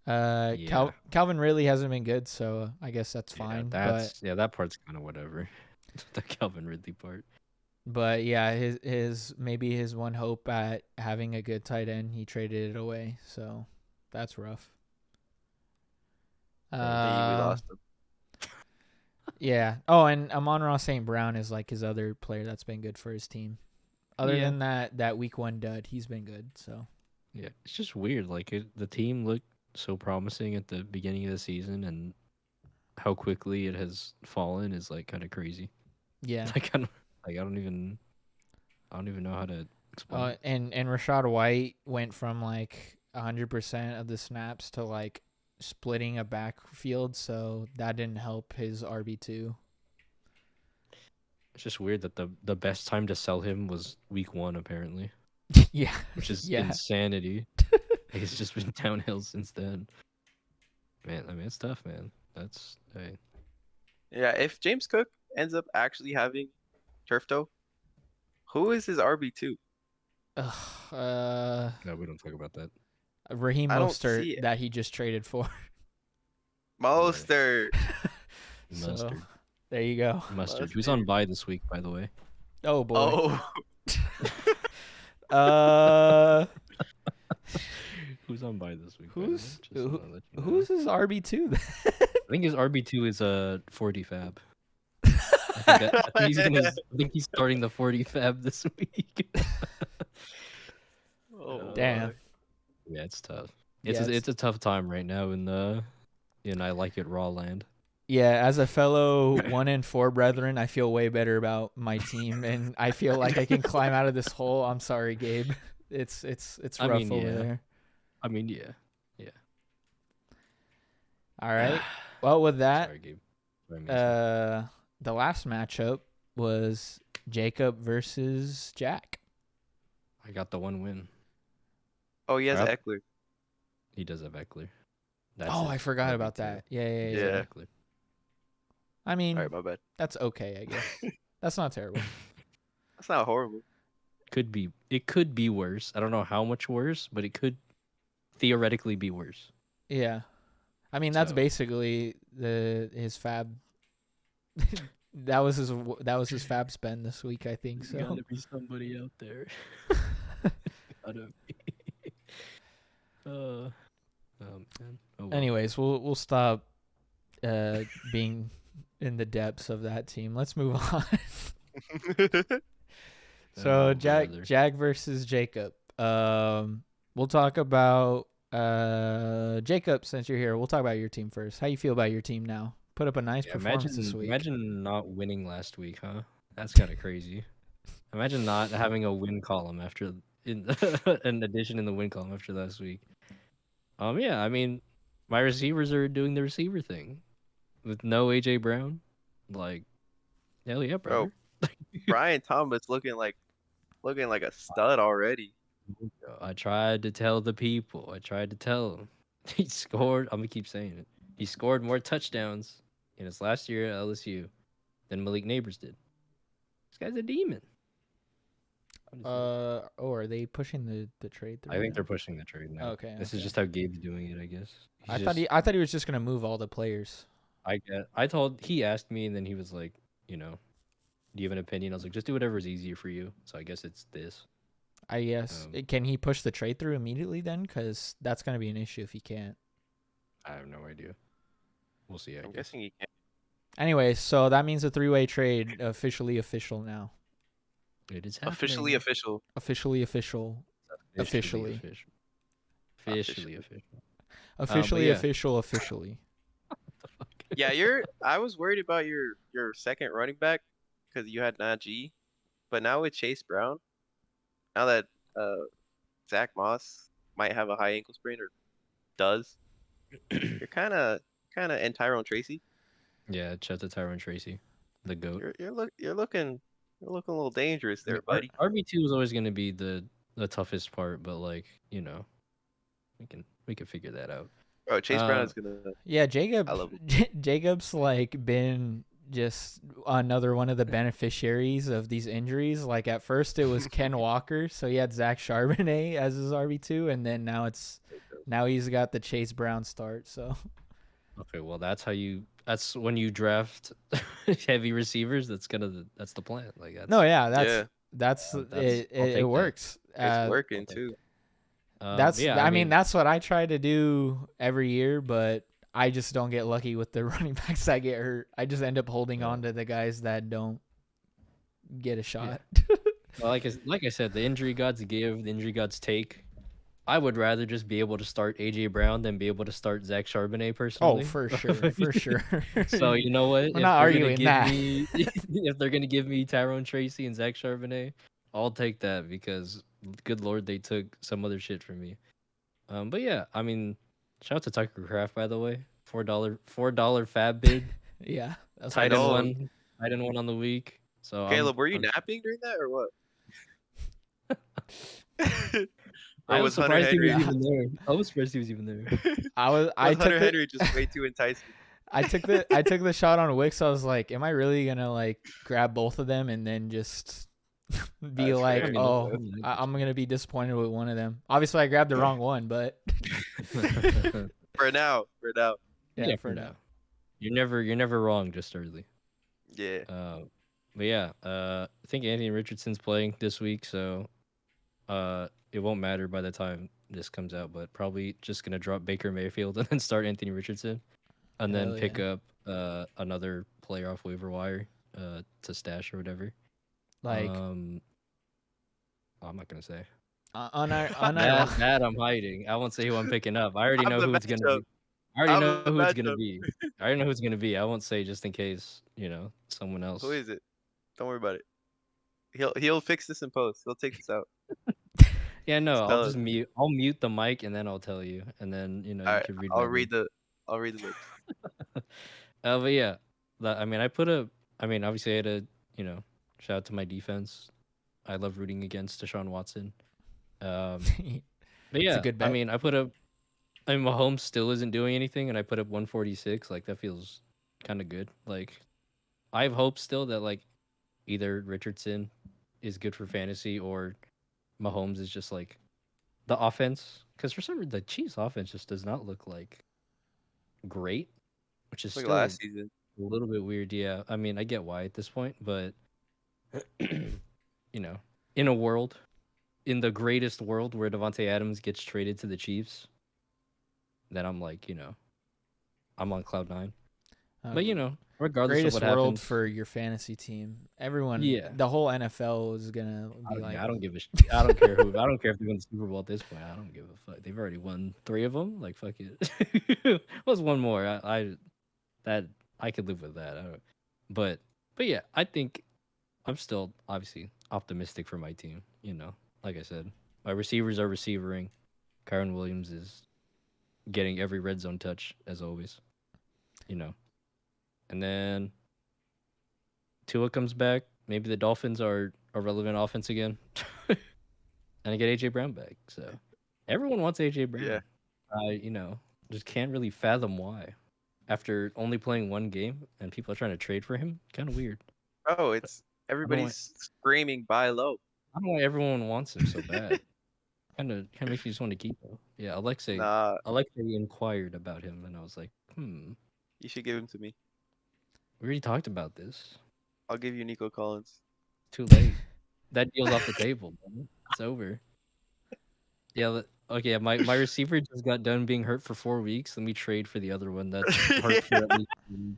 Calvin Ridley hasn't been good, so I guess that's fine. That part's kind of whatever. The Calvin Ridley part. But yeah, his maybe his one hope at having a good tight end, he traded it away. So That's rough. We lost him. Yeah. Oh, and Amon-Ra St. Brown is like his other player that's been good for his team. Other Yeah. than that week 1 dud, he's been good. So Yeah, it's just weird. Like the team looked so promising at the beginning of the season, and how quickly it has fallen is like kind of crazy. yeah. Like I don't even know how to explain. And Rashad White went from like 100% of the snaps to like splitting a backfield, so that didn't help his RB2. It's just weird that the best time to sell him was week 1 apparently, Yeah. which is Yeah. insanity. Like, it's just been downhill since then. Man, I mean it's tough, man. That's hey. Yeah, if James Cook ends up actually having turf toe, who is his RB2? Ugh, No, we don't talk about that. Raheem I don't see Mostert it. that he just traded for. Mostert. So Mustard. there you go. Mustard. Who's on bye this week, by the way? Oh boy. Oh, Who's on bye this week? by the way? Who's Just wanna let you know. who's his RB2 then? I think his RB2 is a 40 fab. I think he's starting the 40 fab this week. oh Damn. my. Yeah, it's tough. Yeah, It's a tough time right now in I Like It Raw land. Yeah, as a fellow 1-4 brethren, I feel way better about my team, and I feel like I can climb out of this hole. I'm sorry, Gabe. It's I rough mean, over yeah. there. I mean, yeah. All right. Well, with that, Sorry, Gabe. Sorry, Mason. the last matchup was Jacob versus Jack. I got the one win. Oh, he has Crap. Eckler. He does have Eckler. That's Oh, it. I forgot RB2. about that. Yeah. He does Yeah. have Eckler. I mean, All right, my bad. that's okay, I guess. That's not terrible. That's not horrible. It could be worse. I don't know how much worse, but it could theoretically be worse. Yeah. I mean, that's So- basically his fab. that was his fab spend this week, I think. So be somebody out there. Gotta be. Man. Oh, well. anyways, we'll stop being in the depths of that team. Let's move on. So Oh, Jack brother. Jack versus Jacob. We'll talk about Jacob since you're here. We'll talk about your team first. How you feel about your team now? Put up a nice Yeah, performance this week. imagine not winning last week, huh? That's kind of crazy. Imagine not having a win column after an addition in the win column after last week. Yeah, I mean, my receivers are doing the receiver thing with no AJ Brown. Like, hell yeah, bro. Brian Thomas looking like a stud already. I tried to tell the people. I tried to tell them. He scored. I'm gonna keep saying it. He scored more touchdowns in his last year at LSU than Malik Neighbors did. This guy's a demon. Are they pushing the trade through? I think now? they're pushing the trade now. Okay. This okay. is just how Gabe's doing it, I guess. I thought he was just gonna move all the players. He asked me, and then he was like, do you have an opinion? I was like, just do whatever's easier for you. So I guess it's this. I guess. Can he push the trade through immediately then? Because that's gonna be an issue if he can't. I have no idea. We'll see. I I'm guess. guessing he can't. Anyway, so that means a 3-way trade officially official now. It is happening. Officially official. Officially official. Officially. official. Officially official. Officially yeah. official. Officially. Yeah, I was worried about your second running back because you had Najee, but now with Chase Brown, now that Zach Moss might have a high ankle sprain or does, you're kind of and Tyrone Tracy. Yeah, shout out to Tyrone Tracy, the goat. You're looking a little dangerous there, buddy. RB2 is always going to be the toughest part, but like we can figure that out. Bro, Chase Brown is gonna. Yeah, Jacob. I love Jacob's like been just another one of the beneficiaries of these injuries. Like at first it was Ken Walker, so he had Zach Charbonnet as his RB2, and then now he's got the Chase Brown start. So Okay, well that's when you draft heavy receivers. That's the plan. Like that's no, yeah, I'll it take that. works. It's working I'll take too. I mean, that's what I try to do every year, but I just don't get lucky with the running backs that get hurt. I just end up holding on to the guys that don't get a shot. Well, like I said, the injury gods give, the injury gods take. I would rather just be able to start AJ Brown than be able to start Zach Charbonnet personally. Oh, for sure, for sure. So you know what? We're not arguing that. If they're gonna give me Tyrone Tracy and Zach Charbonnet, I'll take that because good lord, they took some other shit from me. But yeah, I mean, shout out to Tucker Craft, by the way. $4 fab bid. Yeah, that's tight end one on the week. So Caleb, were you napping during that or what? I was surprised he was even there. I was surprised he was even there. I took Hunter Henry just way too enticing. I took the shot on Wicks. I was like, am I really gonna like grab both of them and then just be like, I'm gonna be disappointed with one of them. Obviously, I grabbed the wrong one, but for now. Yeah, for now. You're never wrong. Just early. Yeah. But yeah, I think Anthony Richardson's playing this week, so it won't matter by the time this comes out. But probably just gonna drop Baker Mayfield and then start Anthony Richardson, and then pick up another player off waiver wire to stash or whatever. Like, I'm not gonna say. That I'm hiding. I won't say who I'm picking up. I already know who it's gonna be. I already know who it's gonna be. I already know who it's gonna be. I won't say just in case, someone else. Who is it? Don't worry about it. He'll fix this in post. He'll take this out. Yeah, no, I'll just mute. I'll mute the mic and then I'll tell you, and then you can read. I'll read the list. But yeah, obviously I had to, shout out to my defense. I love rooting against Deshaun Watson. But yeah, a good bet. Mahomes still isn't doing anything, and I put up 146. Like that feels kind of good. Like I have hope still that like either Richardson is good for fantasy or Mahomes is just like the offense. Because for some reason the Chiefs' offense just does not look like great, which is like still last season. A little bit weird. Yeah, I mean I get why at this point, but in the greatest world where Devontae Adams gets traded to the Chiefs, then I'm like, I'm on cloud 9. But regardless greatest of what world happens, for your fantasy team. Everyone, Yeah. the whole NFL is gonna be I don't give a I don't care who. I don't care if they win the Super Bowl at this point. I don't give a fuck. They've already won 3 of them. Like fuck it. What's one more? I could live with that. But yeah, I think I'm still obviously optimistic for my team. Like I said, my receivers are receivering. Kyron Williams is getting every red zone touch as always. And then Tua comes back. Maybe the Dolphins are a relevant offense again. And I get AJ Brown back. So everyone wants AJ Brown. Yeah. I just can't really fathom why. After only playing one game and people are trying to trade for him, kind of weird. Oh, it's everybody's screaming buy low. I don't know why everyone wants him so bad. kind of makes me just want to keep him. Yeah, Alexei inquired about him, and I was like, You should give him to me. We already talked about this. I'll give you Nico Collins. Too late. That deal's off the table, man. It's over. Yeah, okay, my receiver just got done being hurt for 4 weeks. Let me trade for the other one that's hurt for at least 3.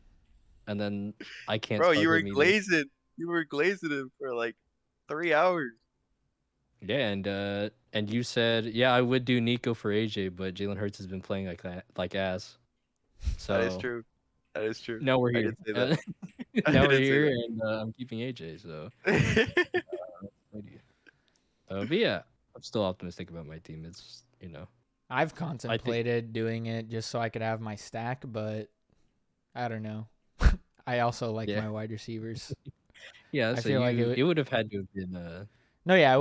And then I can't. Bro, you were glazing. You were glazing him for like 3 hours. Yeah, and you said, yeah, I would do Nico for AJ, but Jalen Hurts has been playing like ass. So that is true. That is true. Now we're here. Now we're here, and I'm keeping AJ. So, but yeah, I'm still optimistic about my team. It's I've contemplated doing it just so I could have my stack, but I don't know. I also like my wide receivers. Yeah, so I feel like it would have had to have been. No, yeah,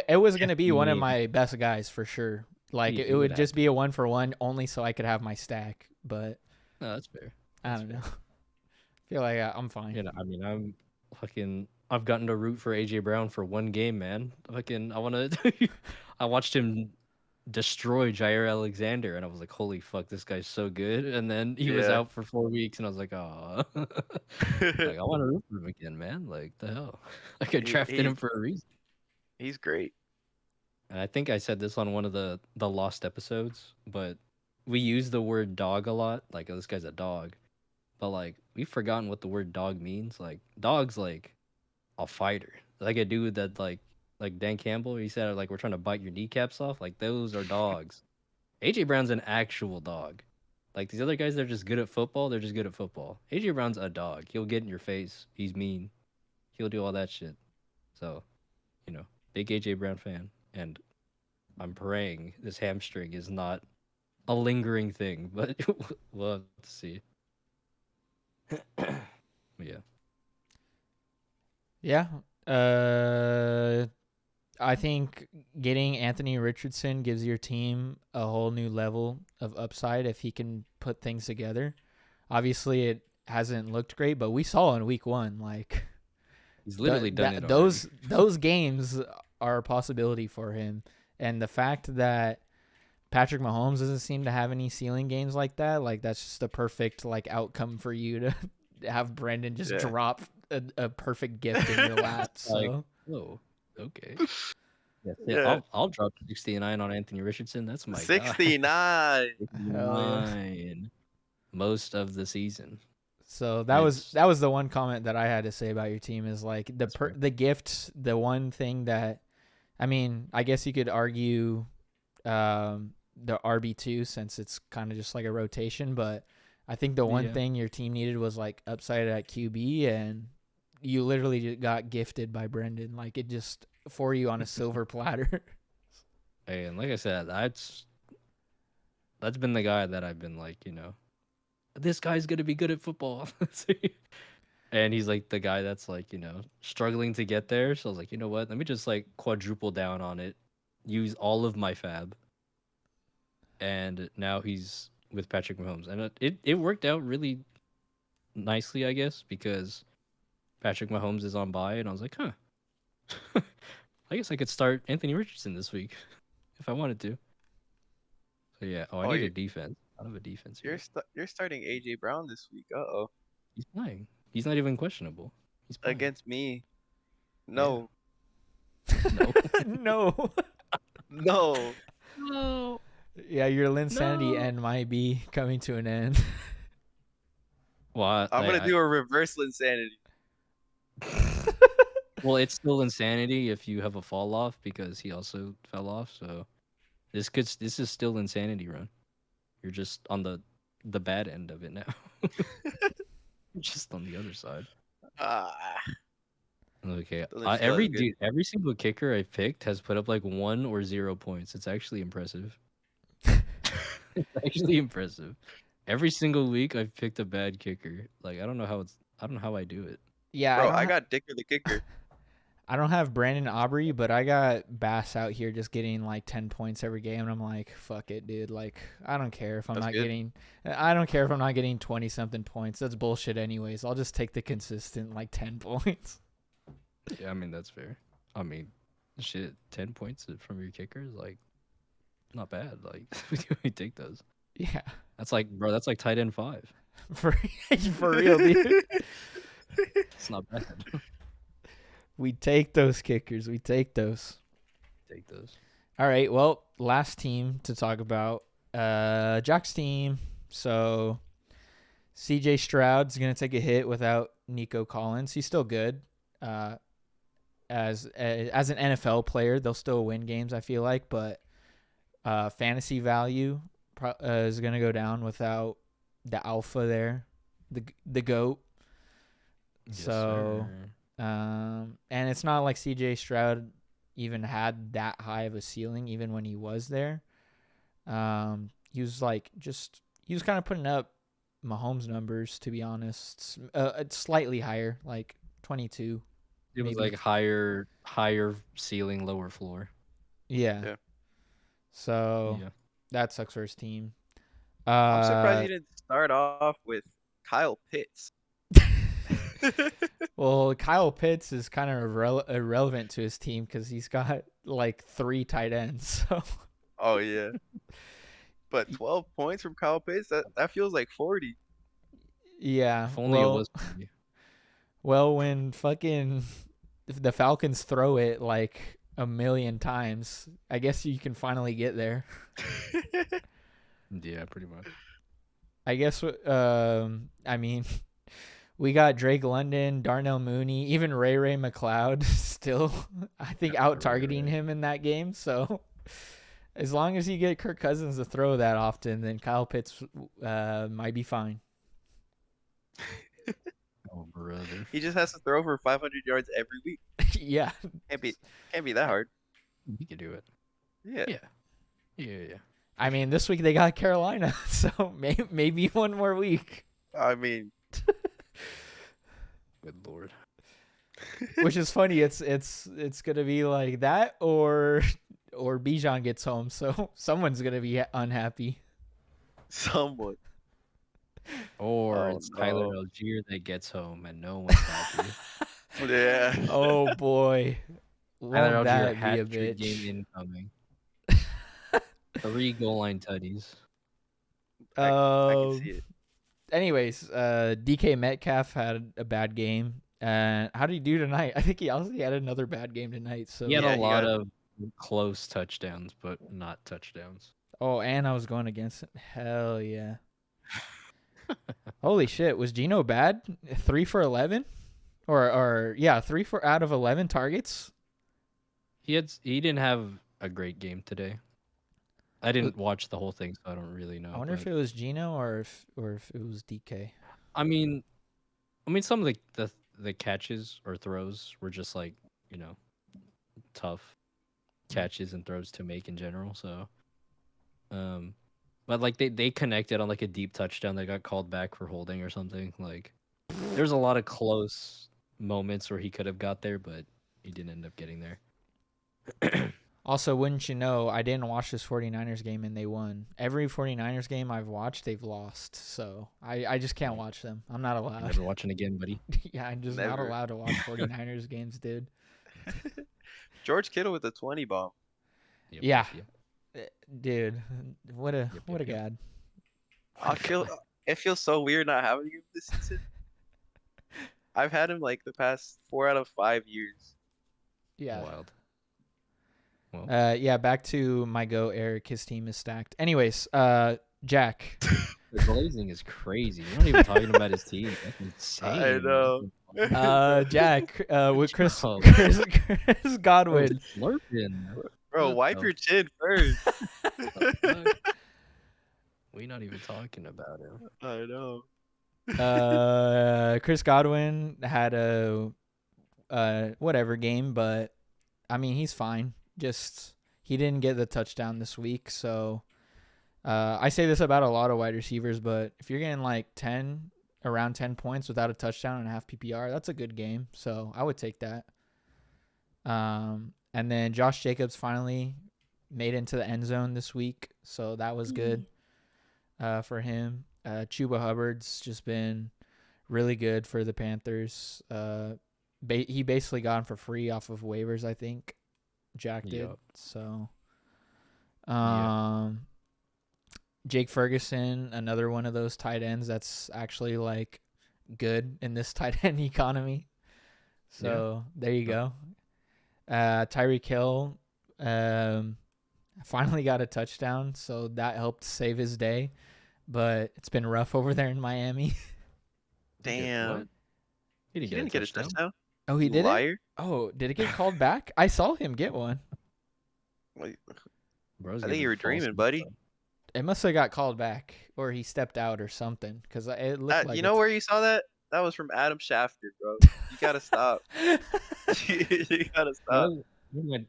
it was gonna be one of my best guys for sure. Like it would just be a 1-for-1 only so I could have my stack. But no, that's fair. I don't know. I feel like I'm fine. I mean, I've gotten to root for AJ Brown for 1 game, man. I watched him destroy Jair Alexander, and I was like, holy fuck, this guy's so good. And then he was out for 4 weeks, and I was like, oh, like I want to root for him again, man. Like the hell, like I drafted him for a reason. He's great. and I think I said this on one of the lost episodes, but we use the word dog a lot. Like, oh, this guy's a dog, but like we've forgotten what the word dog means. Like, dog's like a fighter, like a dude that like Dan Campbell. He said like we're trying to bite your kneecaps off. Like those are dogs. AJ Brown's an actual dog. Like these other guys, they're just good at football. They're just good at football. AJ Brown's a dog. He'll get in your face. He's mean. He'll do all that shit. So, big AJ Brown fan, and I'm praying this hamstring is not a lingering thing, but we'll have to see. Yeah. Yeah. I think getting Anthony Richardson gives your team a whole new level of upside if he can put things together. Obviously, it hasn't looked great, but we saw in week 1, like He's literally done it those games are a possibility for him. And the fact that Patrick Mahomes doesn't seem to have any ceiling games like that, like that's just a perfect like outcome for you to have Brendan just drop a perfect gift in your lap. So. Like, oh, okay. Yeah. I'll drop 69 on Anthony Richardson. That's my 69. guy. 69. Most of the season. So that was the one comment that I had to say about your team is like the gift, the one thing that, I mean, I guess you could argue the RB2 since it's kind of just like a rotation, but I think the one thing your team needed was like upside at QB, and you literally just got gifted by Brendan, like it just for you on a silver platter. Hey, and like I said, that's been the guy that I've been like, this guy's gonna be good at football. And he's like the guy that's like, struggling to get there. So I was like, you know what? Let me just like quadruple down on it, use all of my fab. And now he's with Patrick Mahomes. And it worked out really nicely, I guess, because Patrick Mahomes is on bye, and I was like, huh. I guess I could start Anthony Richardson this week if I wanted to. So yeah. I need a defense. I don't have a defense here. You're starting AJ Brown this week. Uh-oh. He's playing. He's not even questionable. He's playing. Against me. No. No. No. No. No. Yeah, your Linsanity end might be coming to an end. Well, I'm gonna do a reverse Linsanity. Well, it's still insanity if you have a fall off because he also fell off. So this is still insanity run. You're just on the bad end of it now. Just on the other side. Okay. Every single kicker I picked has put up like 1 or 0 points. It's actually impressive. It's actually impressive. Every single week I've picked a bad kicker. Like I don't know how I do it. Yeah, bro, I got Dicker the kicker. I don't have Brandon Aubrey, but I got Bass out here just getting like 10 points every game, and I'm like, fuck it, dude. Like, I don't care if I'm not getting 20 something points. That's bullshit anyways. I'll just take the consistent like 10 points. Yeah, I mean that's fair. I mean, shit, 10 points from your kicker is like not bad. Like we take those. Yeah. That's like tight end 5. For real, dude. It's not bad. We take those kickers. We take those. Take those. All right. Well, last team to talk about, Jack's team. So CJ Stroud's going to take a hit without Nico Collins. He's still good. As an NFL player, they'll still win games, I feel like, but fantasy value is going to go down without the alpha there, the GOAT. Yes, so, sir. And it's not like CJ Stroud even had that high of a ceiling, even when he was there. He was kind of putting up Mahomes numbers, to be honest. It's slightly higher, like 22. It was maybe. like higher ceiling, lower floor. Yeah. So that sucks for his team. I'm surprised he didn't start off with Kyle Pitts. Well, Kyle Pitts is kind of irrelevant to his team because he's got like 3 tight ends. So. Oh yeah, but 12 points from Kyle Pitts, that feels like 40. Yeah. If only it was. Well, when fucking the Falcons throw it like a million times. I guess you can finally get there. Yeah, pretty much. I guess. I mean, we got Drake London, Darnell Mooney, even Ray McLeod still, I think, Yeah, out Ray targeting Ray. him in that game. So as long as you get Kirk Cousins to throw that often, then Kyle Pitts might be fine. Oh, brother. He just has to throw for 500 yards every week. Yeah. Can't be that hard. You can do it. Yeah. Yeah. I mean, this week they got Carolina, so maybe one more week, I mean, Good lord. which is funny. It's gonna be like that, or Bijan gets home, so someone's gonna be unhappy. someone. Or Oh, it's Tyler no. Algier that gets home and no one's happy. Yeah. Oh boy, Tyler won't Algier that be a hat trick bitch? game incoming. 3 goal line tutties. I can Um, see it. anyways, DK Metcalf had a bad game. How did he do tonight? I think he also had another bad game tonight. So He had Yeah, a he lot got- of close touchdowns, but not touchdowns. oh, and I was going against him. Hell yeah. Holy shit, was Gino bad? 3 for 11? Or yeah, 3 for out of 11 targets? He didn't have a great game today. I didn't watch the whole thing, so I don't really know. I wonder if but- it was Gino or if it was DK. I mean, some of the catches or throws were just like, tough catches and throws to make in general. So, but like they connected on like a deep touchdown that got called back for holding or something. Like, there's a lot of close moments where he could have got there, but he didn't end up getting there. Also, wouldn't you know, I didn't watch this 49ers game and they won. Every 49ers game I've watched, they've lost. So I just can't watch them. I'm not allowed. Never watching again, buddy. Yeah, I'm just not Never. allowed to watch 49ers games, dude. George Kittle with a 20 bomb. Yep, Yeah. yep. Dude, what a Yep, yep. god. It feels so weird not having him this season. I've had him like the past 4 out of 5 years. Yeah. Wild. Well, Yeah, back to my go, Eric. His team is stacked. Anyways, Jack. the glazing is crazy. You're not even talking about his team. That's insane. I know. Jack, with Chris Oh. Chris Godwin. Slurping. Bro, What wipe the your chin first. We not even talking about him. I know. Chris Godwin had a whatever game, but I mean he's fine. Just he didn't get the touchdown this week, so I say this about a lot of wide receivers, but if you're getting like around 10 points without a touchdown and a half PPR, that's a good game. So I would take that. And then Josh Jacobs finally made it into the end zone this week, so that was good for him. Chuba Hubbard's just been really good for the Panthers. He basically got him for free off of waivers, I think. Jack did. Yup. So, Yeah. Jake Ferguson, another one of those tight ends that's actually like good in this tight end economy. So there you go. Tyreek Hill finally got a touchdown, so that helped save his day. But it's been rough over there in Miami. Damn. He He didn't, didn't get a touchdown. Oh, he did it? Liar. Oh, did it get called back? I saw him get one. Like, Bro's I think giving you were false dreaming, info. buddy. It must have got called back, or he stepped out or something. Because it looked like you know it's- where you saw that? That was from Adam Schefter, bro. You gotta stop. You gotta stop.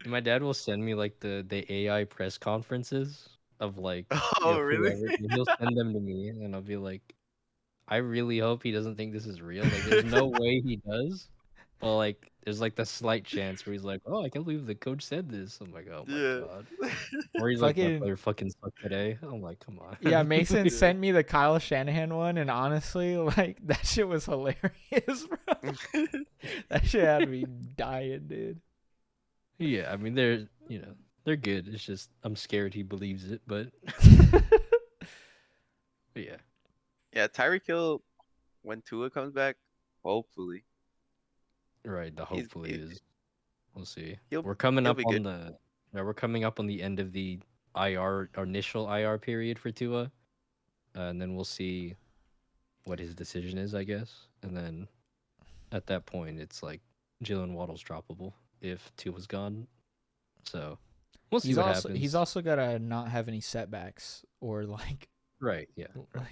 My dad will send me like the AI press conferences of like Oh, really? whoever, and he'll send them to me and I'll be like, I really hope he doesn't think this is real. Like there's no way he does. But like there's like the slight chance where he's like, oh, I can't believe the coach said this. I'm like, oh my Yeah. god. Or he's like, my Fucking- player fucking sucked today. I'm like, come on. Yeah, Mason Yeah. sent me the Kyle Shanahan one, and honestly, like that shit was hilarious, bro. That shit had me dying, dude. Yeah, I mean they're good. It's just I'm scared he believes it, but yeah. Yeah, Tyreek Hill, when Tua comes back, hopefully. Right, the He's- hopefully he- is We'll see. He'll- We're coming he'll up be on good. the we're coming up on the end of the IR or initial IR period for Tua, and then we'll see what his decision is, I guess. And then at that point, it's like Jalen Waddle's droppable if Tua's gone. So we'll see He's what also happens. he's also gotta not have any setbacks or like right. Yeah.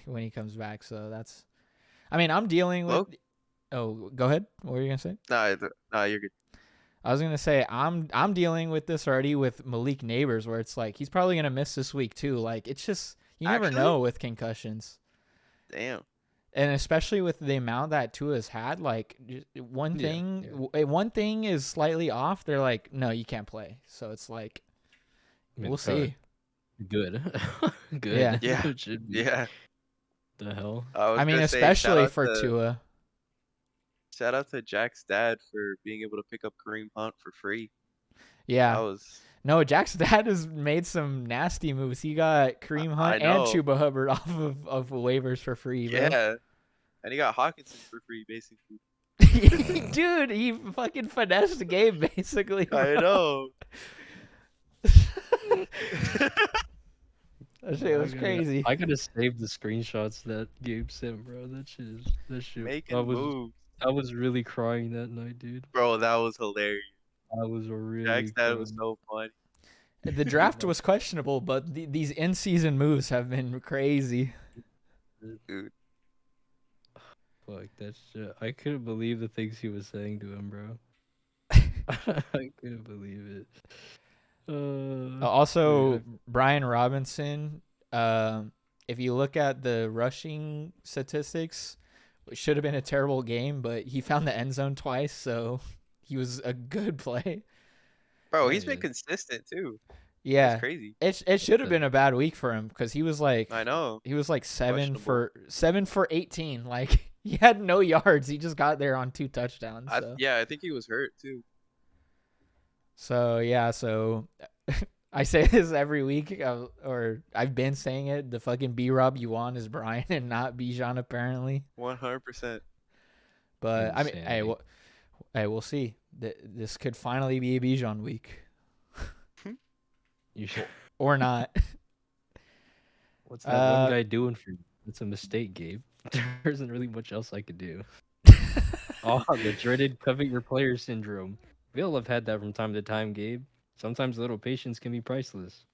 when he comes back. So that's. I mean, I'm dealing with. Well- Oh, go ahead. What were you gonna say? Nah, you're good. I was gonna say I'm dealing with this already with Malik Neighbors, where it's like he's probably gonna miss this week too. Like it's just you never Actually? know with concussions, Damn. and especially with the amount that Tua's had. Like one Yeah, thing, one thing is slightly off. They're like, no, you can't play. So it's like I mean, we'll see. Good. Good. Yeah. Yeah. It should be. Yeah. The hell. was I mean, gonna say, shout especially out for to- Tua. Shout out to Jack's dad for being able to pick up Kareem Hunt for free. Yeah. That was No, Jack's dad has made some nasty moves. He got Kareem Hunt and know. Chuba Hubbard off of waivers for free, bro. yeah. And he got Hawkinson for free, basically. Dude, he fucking finessed the game, basically. I bro. know. That shit was crazy. I gotta save the screenshots that Gabe sent, bro. That shit. Making I moves. was really crying that night, dude. Bro, that was hilarious. I was really. Jack's dad was crying. so funny. The draft was questionable, but these in-season moves have been crazy. Dude. Fuck that shit. I couldn't believe the things he was saying to him, bro. I couldn't believe it. Also, yeah. Brian Robinson, if you look at the rushing statistics, it should have been a terrible game, but he found the end zone twice, so he was a good play. Bro, Oh, he's been yeah. consistent too. Yeah, That's crazy. it should have The- been a bad week for him because he was like I know. 7 Questionable. for 18. Like he had no yards. He just got there on 2 touchdowns. So. Yeah, I think he was hurt too. So yeah, so I say this every week, or I've been saying it. The fucking B-Rob you want is Brian and not Bijan apparently. 100%. But I mean, Insanity. we'll see. This could finally be a Bijan week You should. or not. What's that one guy doing for you? It's a mistake, Gabe. There isn't really much else I could do. Oh, the dreaded covet your player syndrome. We all have had that from time to time, Gabe. Sometimes a little patience can be priceless.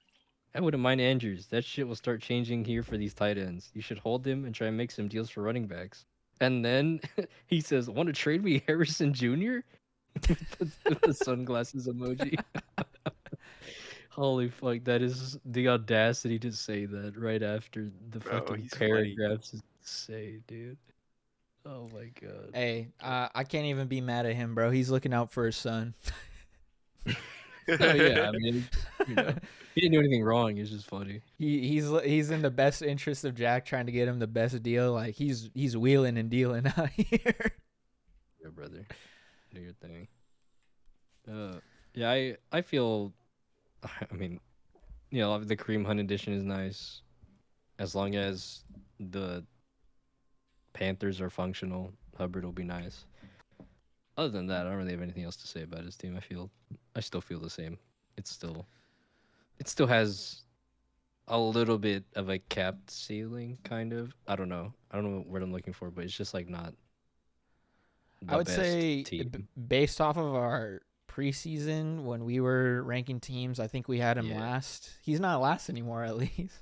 I wouldn't mind Andrews. That shit will start changing here for these tight ends. You should hold him and try and make some deals for running backs. And then he says, "Want to trade me Harrison Jr.?" with the sunglasses emoji. Holy fuck, that is the audacity to say that right after the Bro, fucking he's funny. paragraphs is insane, dude. Oh my god. Hey, I can't even be mad at him, bro. He's looking out for his son. Oh, yeah, I mean, you know, he didn't do anything wrong. It's just funny. He's in the best interest of Jack, trying to get him the best deal. Like he's wheeling and dealing out here. Yeah, brother. Do your thing. Yeah, I feel. I mean, you know, the Kareem Hunt edition is nice, as long as the Panthers are functional. Hubbard will be nice. Other than that, I don't really have anything else to say about his team. I still feel the same. It still has a little bit of a capped ceiling, kind of. I don't know what word I'm looking for, but it's just like not. I would best say, team. based off of our preseason when we were ranking teams, I think we had him Yeah. last. He's not last anymore, at least.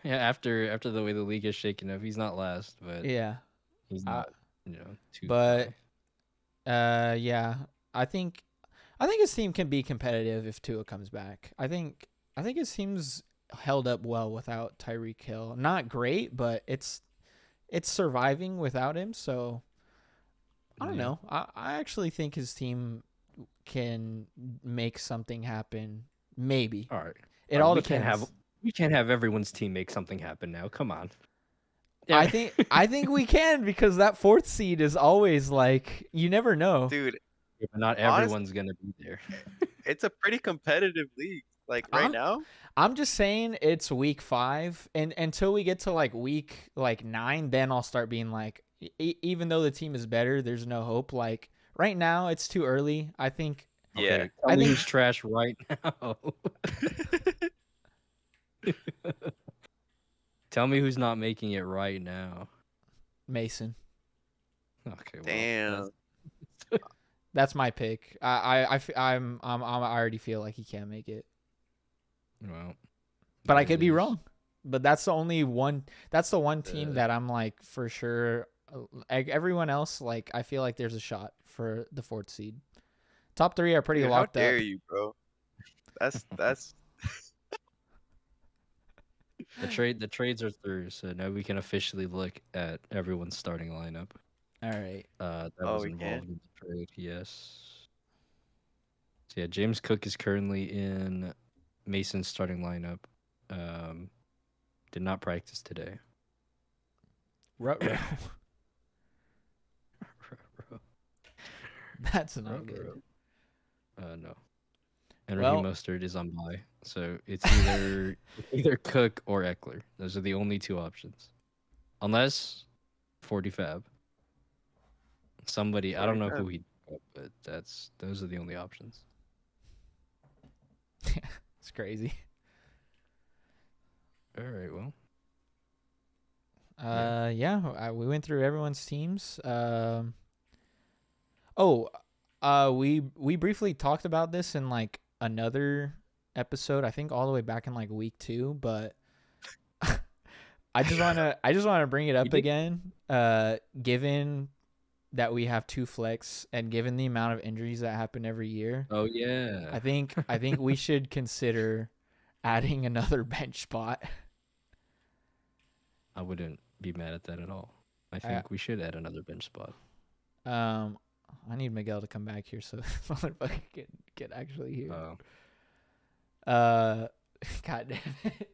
Yeah, after the way the league is shaking up, he's not last, but Yeah. he's not, too but- high. Yeah. I think his team can be competitive if Tua comes back. I think his team's held up well without Tyreek Hill. Not great, but it's surviving without him. So I don't Yeah. know. I actually think his team can make something happen. Maybe. All right. It all we depends. We can't have everyone's team make something happen now. Come on. I think we can, because that 4th seed is always like, you never know. Dude, Yeah, but not Honest- everyone's gonna be there. it's a pretty competitive league. Like right I'm- now, I'm just saying it's week 5, and until we get to like week 9, then I'll start being like, even though the team is better, there's no hope. Like right now, it's too early. I think Yeah. Okay, tell I me think- who's trash right now. Tell me who's not making it right now. Mason. Okay, well, Damn. That's my pick. I already feel like he can't make it, well, but I there could it be is. wrong. But that's the only one. That's the one team Uh, that I'm like for sure. Everyone else, like I feel like there's a shot for the 4th seed. Top 3 are pretty Dude, how locked dare up. you, bro? That's The trades are through, so now we can officially look at everyone's starting lineup. All right. That Oh, was we can? involved in the trade. Yes. So yeah, James Cook is currently in Mason's starting lineup. Did not practice today. Ruh-roh. That's not good. No. And Well- Raheem Mostert is on bye, so it's either Cook or Eckler. Those are the only 2 options, unless 40 Fab. Somebody I don't know 40 who he, but those are the only options. It's crazy. All right, well, We went through everyone's teams. We briefly talked about this in like another episode. I think all the way back in like week 2, but I just wanna bring it up did? again. Given that we have 2 flex and given the amount of injuries that happen every year, oh yeah, I think we should consider adding another bench spot. I wouldn't be mad at that at all. I think we should add another bench spot. I need Miguel to come back here so this motherfucker can actually hear. God damn it.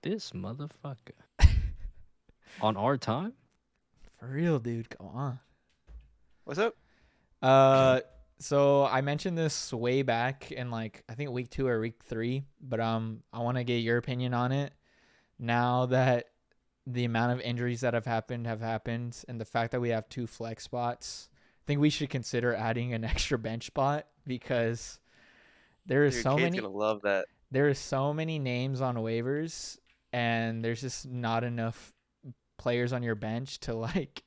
This motherfucker on our time. For real, dude. Come on. what's up? So I mentioned this way back in like I think week 2 or week 3, but I want to get your opinion on it. Now that the amount of injuries that have happened, and the fact that we have 2 flex spots, I think we should consider adding an extra bench spot because there is Dude, so Kate's many gonna love that. there are so many names on waivers, and there's just not enough players on your bench to like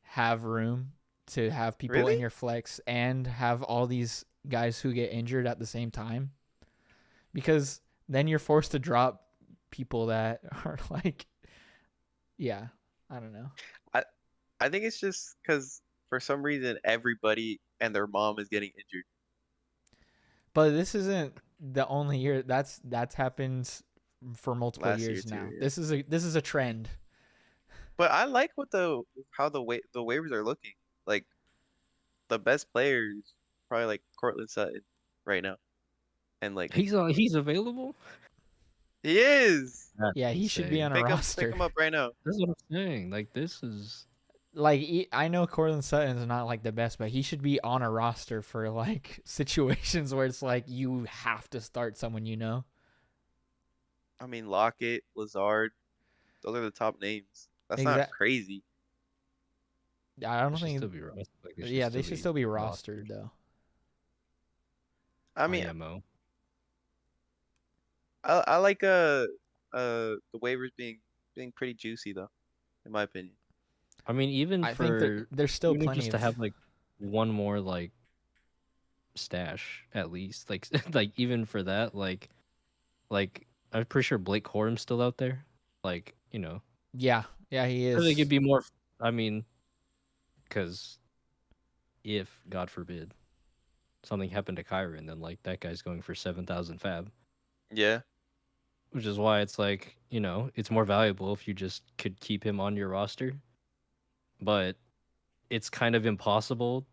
have room to have people Really? in your flex and have all these guys who get injured at the same time, because then you're forced to drop people that are like, yeah, I don't know. I think it's just because for some reason everybody and their mom is getting injured. But this isn't the only year that's happened for multiple Last year years too, now. yeah. This is a trend. But I like how the waivers are looking. Like the best players probably like Cortland Sutton right now, and like He's available. he is. Yeah, he should be on a Pick roster. him up right now. That's what I'm saying. Like this is Like I know Cortland Sutton's not like the best, but he should be on a roster for like situations where it's like you have to start someone, you know. I mean Lockett, Lazard, those are the top names. That's not Exact- crazy. I don't it should think. still be rostered. Like, it Yeah, they should still be rostered rostered. though. I mean, IMO. I like the waivers being pretty juicy though, in my opinion. I mean, even I for think there's still even plenty just of to have like one more like stash at least, like like even for that, like I'm pretty sure Blake Corum's still out there. Like yeah, he I is. think it'd be more. I mean, because if God forbid something happened to Kyron, then like that guy's going for 7,000 fab, Yeah. which is why it's like it's more valuable if you just could keep him on your roster. But it's kind of impossible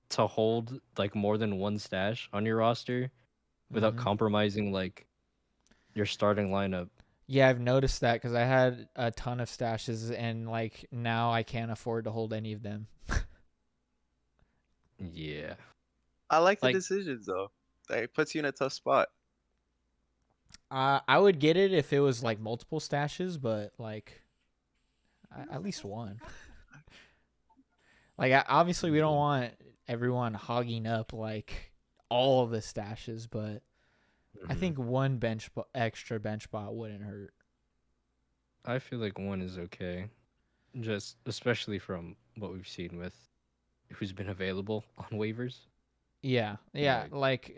to hold like more than one stash on your roster without Mhm. compromising like your starting lineup. Yeah, I've noticed that because I had a ton of stashes and like now I can't afford to hold any of them. Yeah. I like the Like- decisions though. It puts you in a tough spot. I would get it if it was like multiple stashes, but like at least one. Like obviously we don't want everyone hogging up like all of the stashes, but I Mhm. think one extra bench spot wouldn't hurt. I feel like one is okay, just especially from what we've seen with who's been available on waivers. Yeah, yeah, like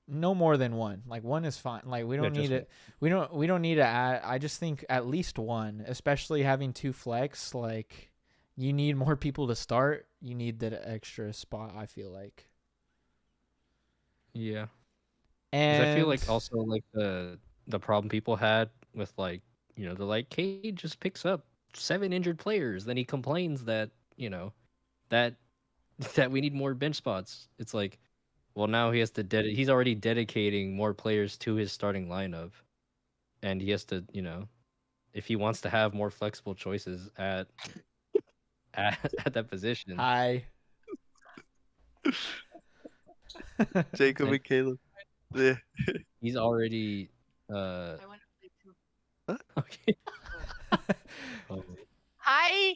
no more than one. Like one is fine. Like we Yeah, don't need just it. We don't need to add. I just think at least one, especially having two flex. Like you need more people to start. You need that extra spot. I feel like. Yeah, because I feel And like also like the problem people had with like they're like Cade just picks up 7 injured players, then he complains that that that we need more bench spots. It's like, well, now he has to he's already dedicating more players to his starting lineup, and he has to if he wants to have more flexible choices at that position, hi. Jacob then and Caleb. Yeah. he's already What? okay. Oh, Hi.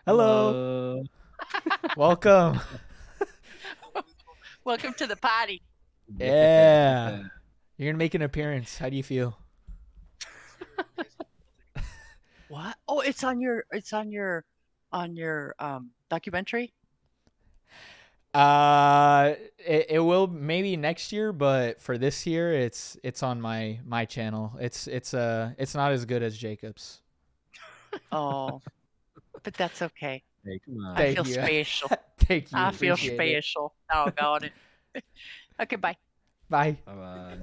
Hello. Welcome. Welcome to the party. Yeah. You're gonna make an appearance. How do you feel? What? Oh, it's on your documentary. It will maybe next year, but for this year, it's on my channel. It's not as good as Jacob's. Oh, but that's okay. Hey, come on. I Thank feel you. special. Thank you. I feel Appreciate it. special. Oh, got it. Okay, bye. Bye. Bye-bye.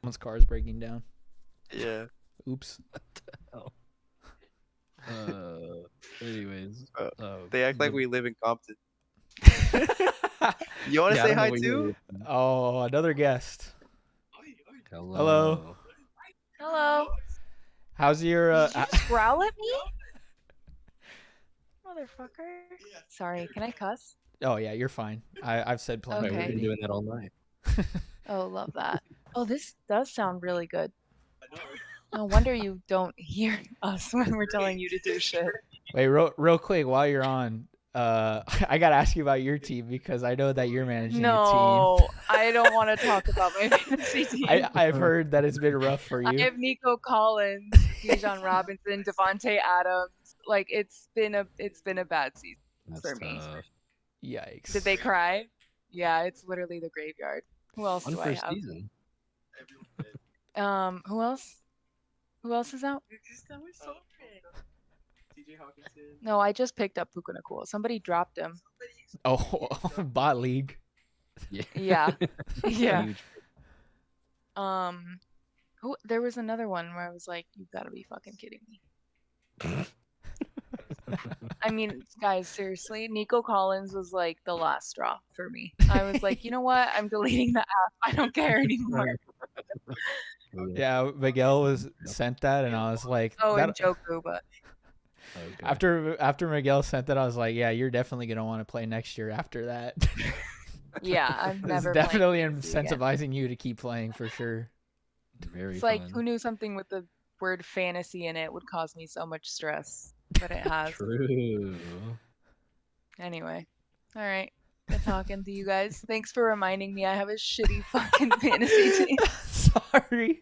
Someone's car is breaking down. Yeah. Oops. Anyways, They act like the- we live in Compton. You want to Yeah, I say don't know hi what too? you're- Oh, another guest. Hello. Hello. How's your Did you just growl at me? Motherfucker. Sorry, can I cuss? Oh yeah, you're fine. I've said plenty Wait, we've Okay. been already. doing that all night. Oh, love that. Oh, this does sound really good. No wonder you don't hear us when we're telling you to do shit. Wait, real quick while you're on, I gotta ask you about your team because I know that you're managing a No, I don't want to talk about my fantasy team. team. I've heard that it's been rough for I you. have Nico Collins, Bijan Robinson, Devontae Adams. Like it's been a bad season. That's For me. tough. Yikes. Did they cry? Yeah, it's literally the graveyard. Who else Fun do I first have? season. Who else? Who else is out? No, I just picked up Puka Nakua. Somebody dropped him. Oh, bot league. Yeah. Yeah. Yeah. Huge. Who? There was another one where I was like, "You gotta be fucking kidding me." I mean, guys, seriously, Nico Collins was like the last straw for me. I was like, you know what? I'm deleting the app. I don't care anymore. Yeah, Miguel was sent that, and I was like, Oh, that, and Joku, but Okay. after Miguel sent that, I was like, yeah, you're definitely gonna want to play next year after that. yeah, I'm It's never definitely playing fantasy again. incentivizing you to keep playing for sure. Very It's like, fun. who knew something with the word fantasy in it would cause me so much stress, but it has. True. Anyway, all right. Good talking to you guys. Thanks for reminding me I have a shitty fucking fantasy team. Sorry.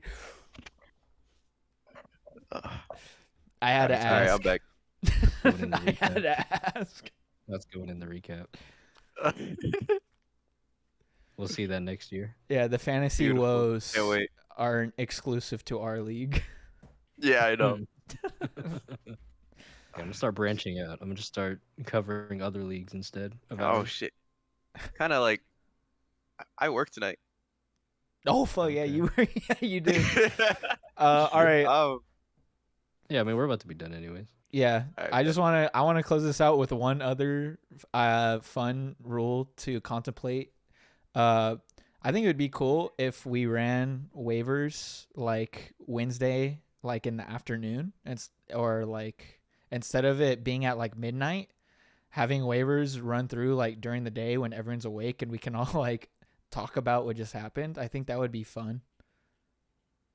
I had to Sorry, I'm ask. back. Going in the I had recap. to ask. That's going in the recap. We'll see that next year. Yeah, the fantasy Beautiful. woes Can't wait. aren't exclusive to our league. Yeah, I know. Yeah, I'm gonna start branching out. I'm gonna just start covering other leagues instead of Oh ours. shit. Kind of like I work tonight. Oh fuck yeah, Okay. you yeah, you did. All right. Yeah, I mean we're about to be done anyways. Yeah, Alright, I just want to close this out with one other fun rule to contemplate. I think it would be cool if we ran waivers like Wednesday, like in the afternoon, or like instead of it being at like midnight, having waivers run through like during the day when everyone's awake and we can all like talk about what just happened. I think that would be fun.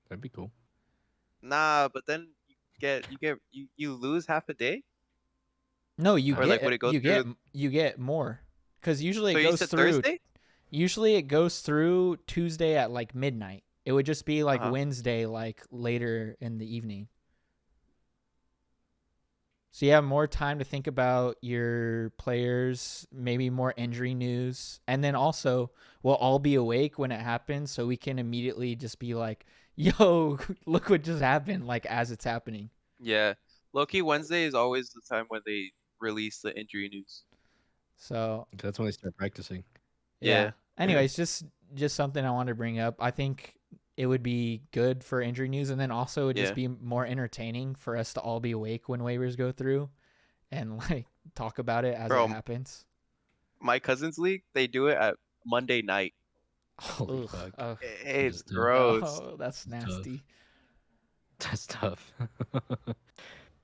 That'd be cool. Nah, but then you lose half a day. No, you Or, like, would it go through- you get more, because usually So it you goes said through. Thursday? Usually it goes through Tuesday at like midnight. It would just be like Uh-huh. Wednesday, like later in the evening. So you have more time to think about your players, maybe more injury news. And then also, we'll all be awake when it happens, so we can immediately just be like, yo, look what just happened, like as it's happening. Yeah. Low-key Wednesday is always the time when they release the injury news. So That's when they start practicing. yeah. Yeah. Anyways, just something I wanted to bring up. I think it would be good for injury news, and then also it would just Yeah. be more entertaining for us to all be awake when waivers go through, and like talk about it as Bro, it happens. My cousin's league, they do it at Monday night. Holy Ugh, fuck. ugh. It's Just, gross. Oh, that's nasty. That's tough.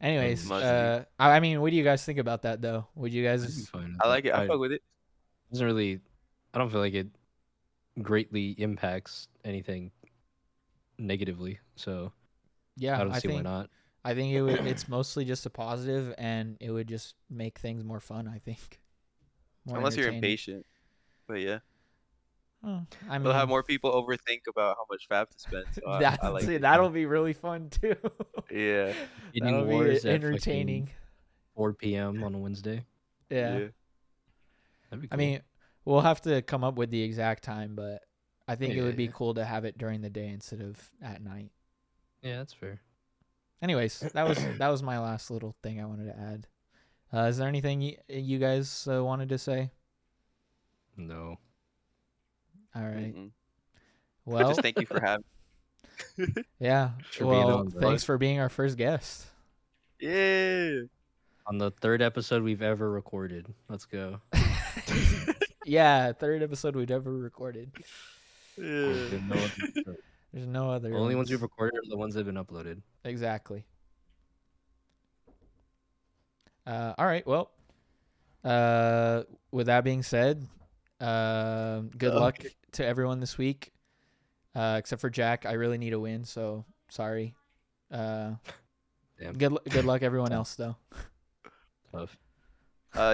Anyways, Muzzy. I mean, what do you guys think about that though? Would you I'd be guys? fine with I that. like it. I fuck with it. Doesn't really. I don't feel like it greatly impacts anything negatively. So Yeah, I don't see why think not. I think it would. It's mostly just a positive, and it would just make things more fun. I think. More Unless you're entertaining. impatient. But yeah. Oh, I mean, They'll have more people overthink about how much fab to spend. So I like it. that'll be really fun too. Yeah. Eating That'll be wars at entertaining. 4 p.m. on a Wednesday. Yeah. That'd be cool. I mean, we'll have to come up with the exact time, but I think it Yeah, would be yeah. cool to have it during the day instead of at night. yeah, that's fair. Anyways, that was my last little thing I wanted to add. Is there anything you guys wanted to say? No. All right. Mm-mm. Well, Just thank you for having. yeah. for being Well, on, bro. thanks for being our first guest. Yeah. On the 3rd episode we've ever recorded. Let's go. Yeah, 3rd episode we've ever recorded. There's Yeah. been no other episode. There's no other. The only ones we've recorded are the ones that have been uploaded. Exactly. All right. Well, with that being said, good luck Okay. to everyone this week, except for Jack. I really need a win, so sorry. Damn. Good luck everyone else though. Tough.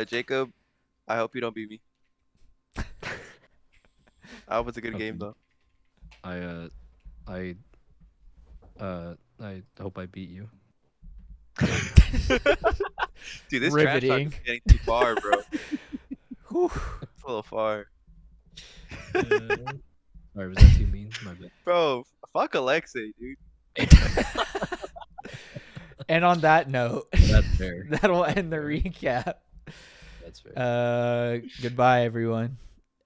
Jacob, I hope you don't beat me. I hope it's a good Okay. game though. I hope I beat you. Dude, this trash talk Riveting. is getting too far, bro. Whew. It's a little far. Sorry, was that too mean? My bad. Bro, fuck Alexei, dude. And on that note, That's fair. that'll end the recap. That's fair. Goodbye everyone.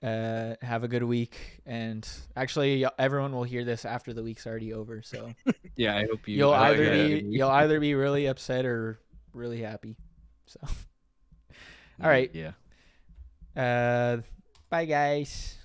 Have a good week, and actually everyone will hear this after the week's already over, so Yeah, I hope you. you'll I hope either you had a be good week. you'll either be really upset or really happy. So all right. Yeah. Bye guys.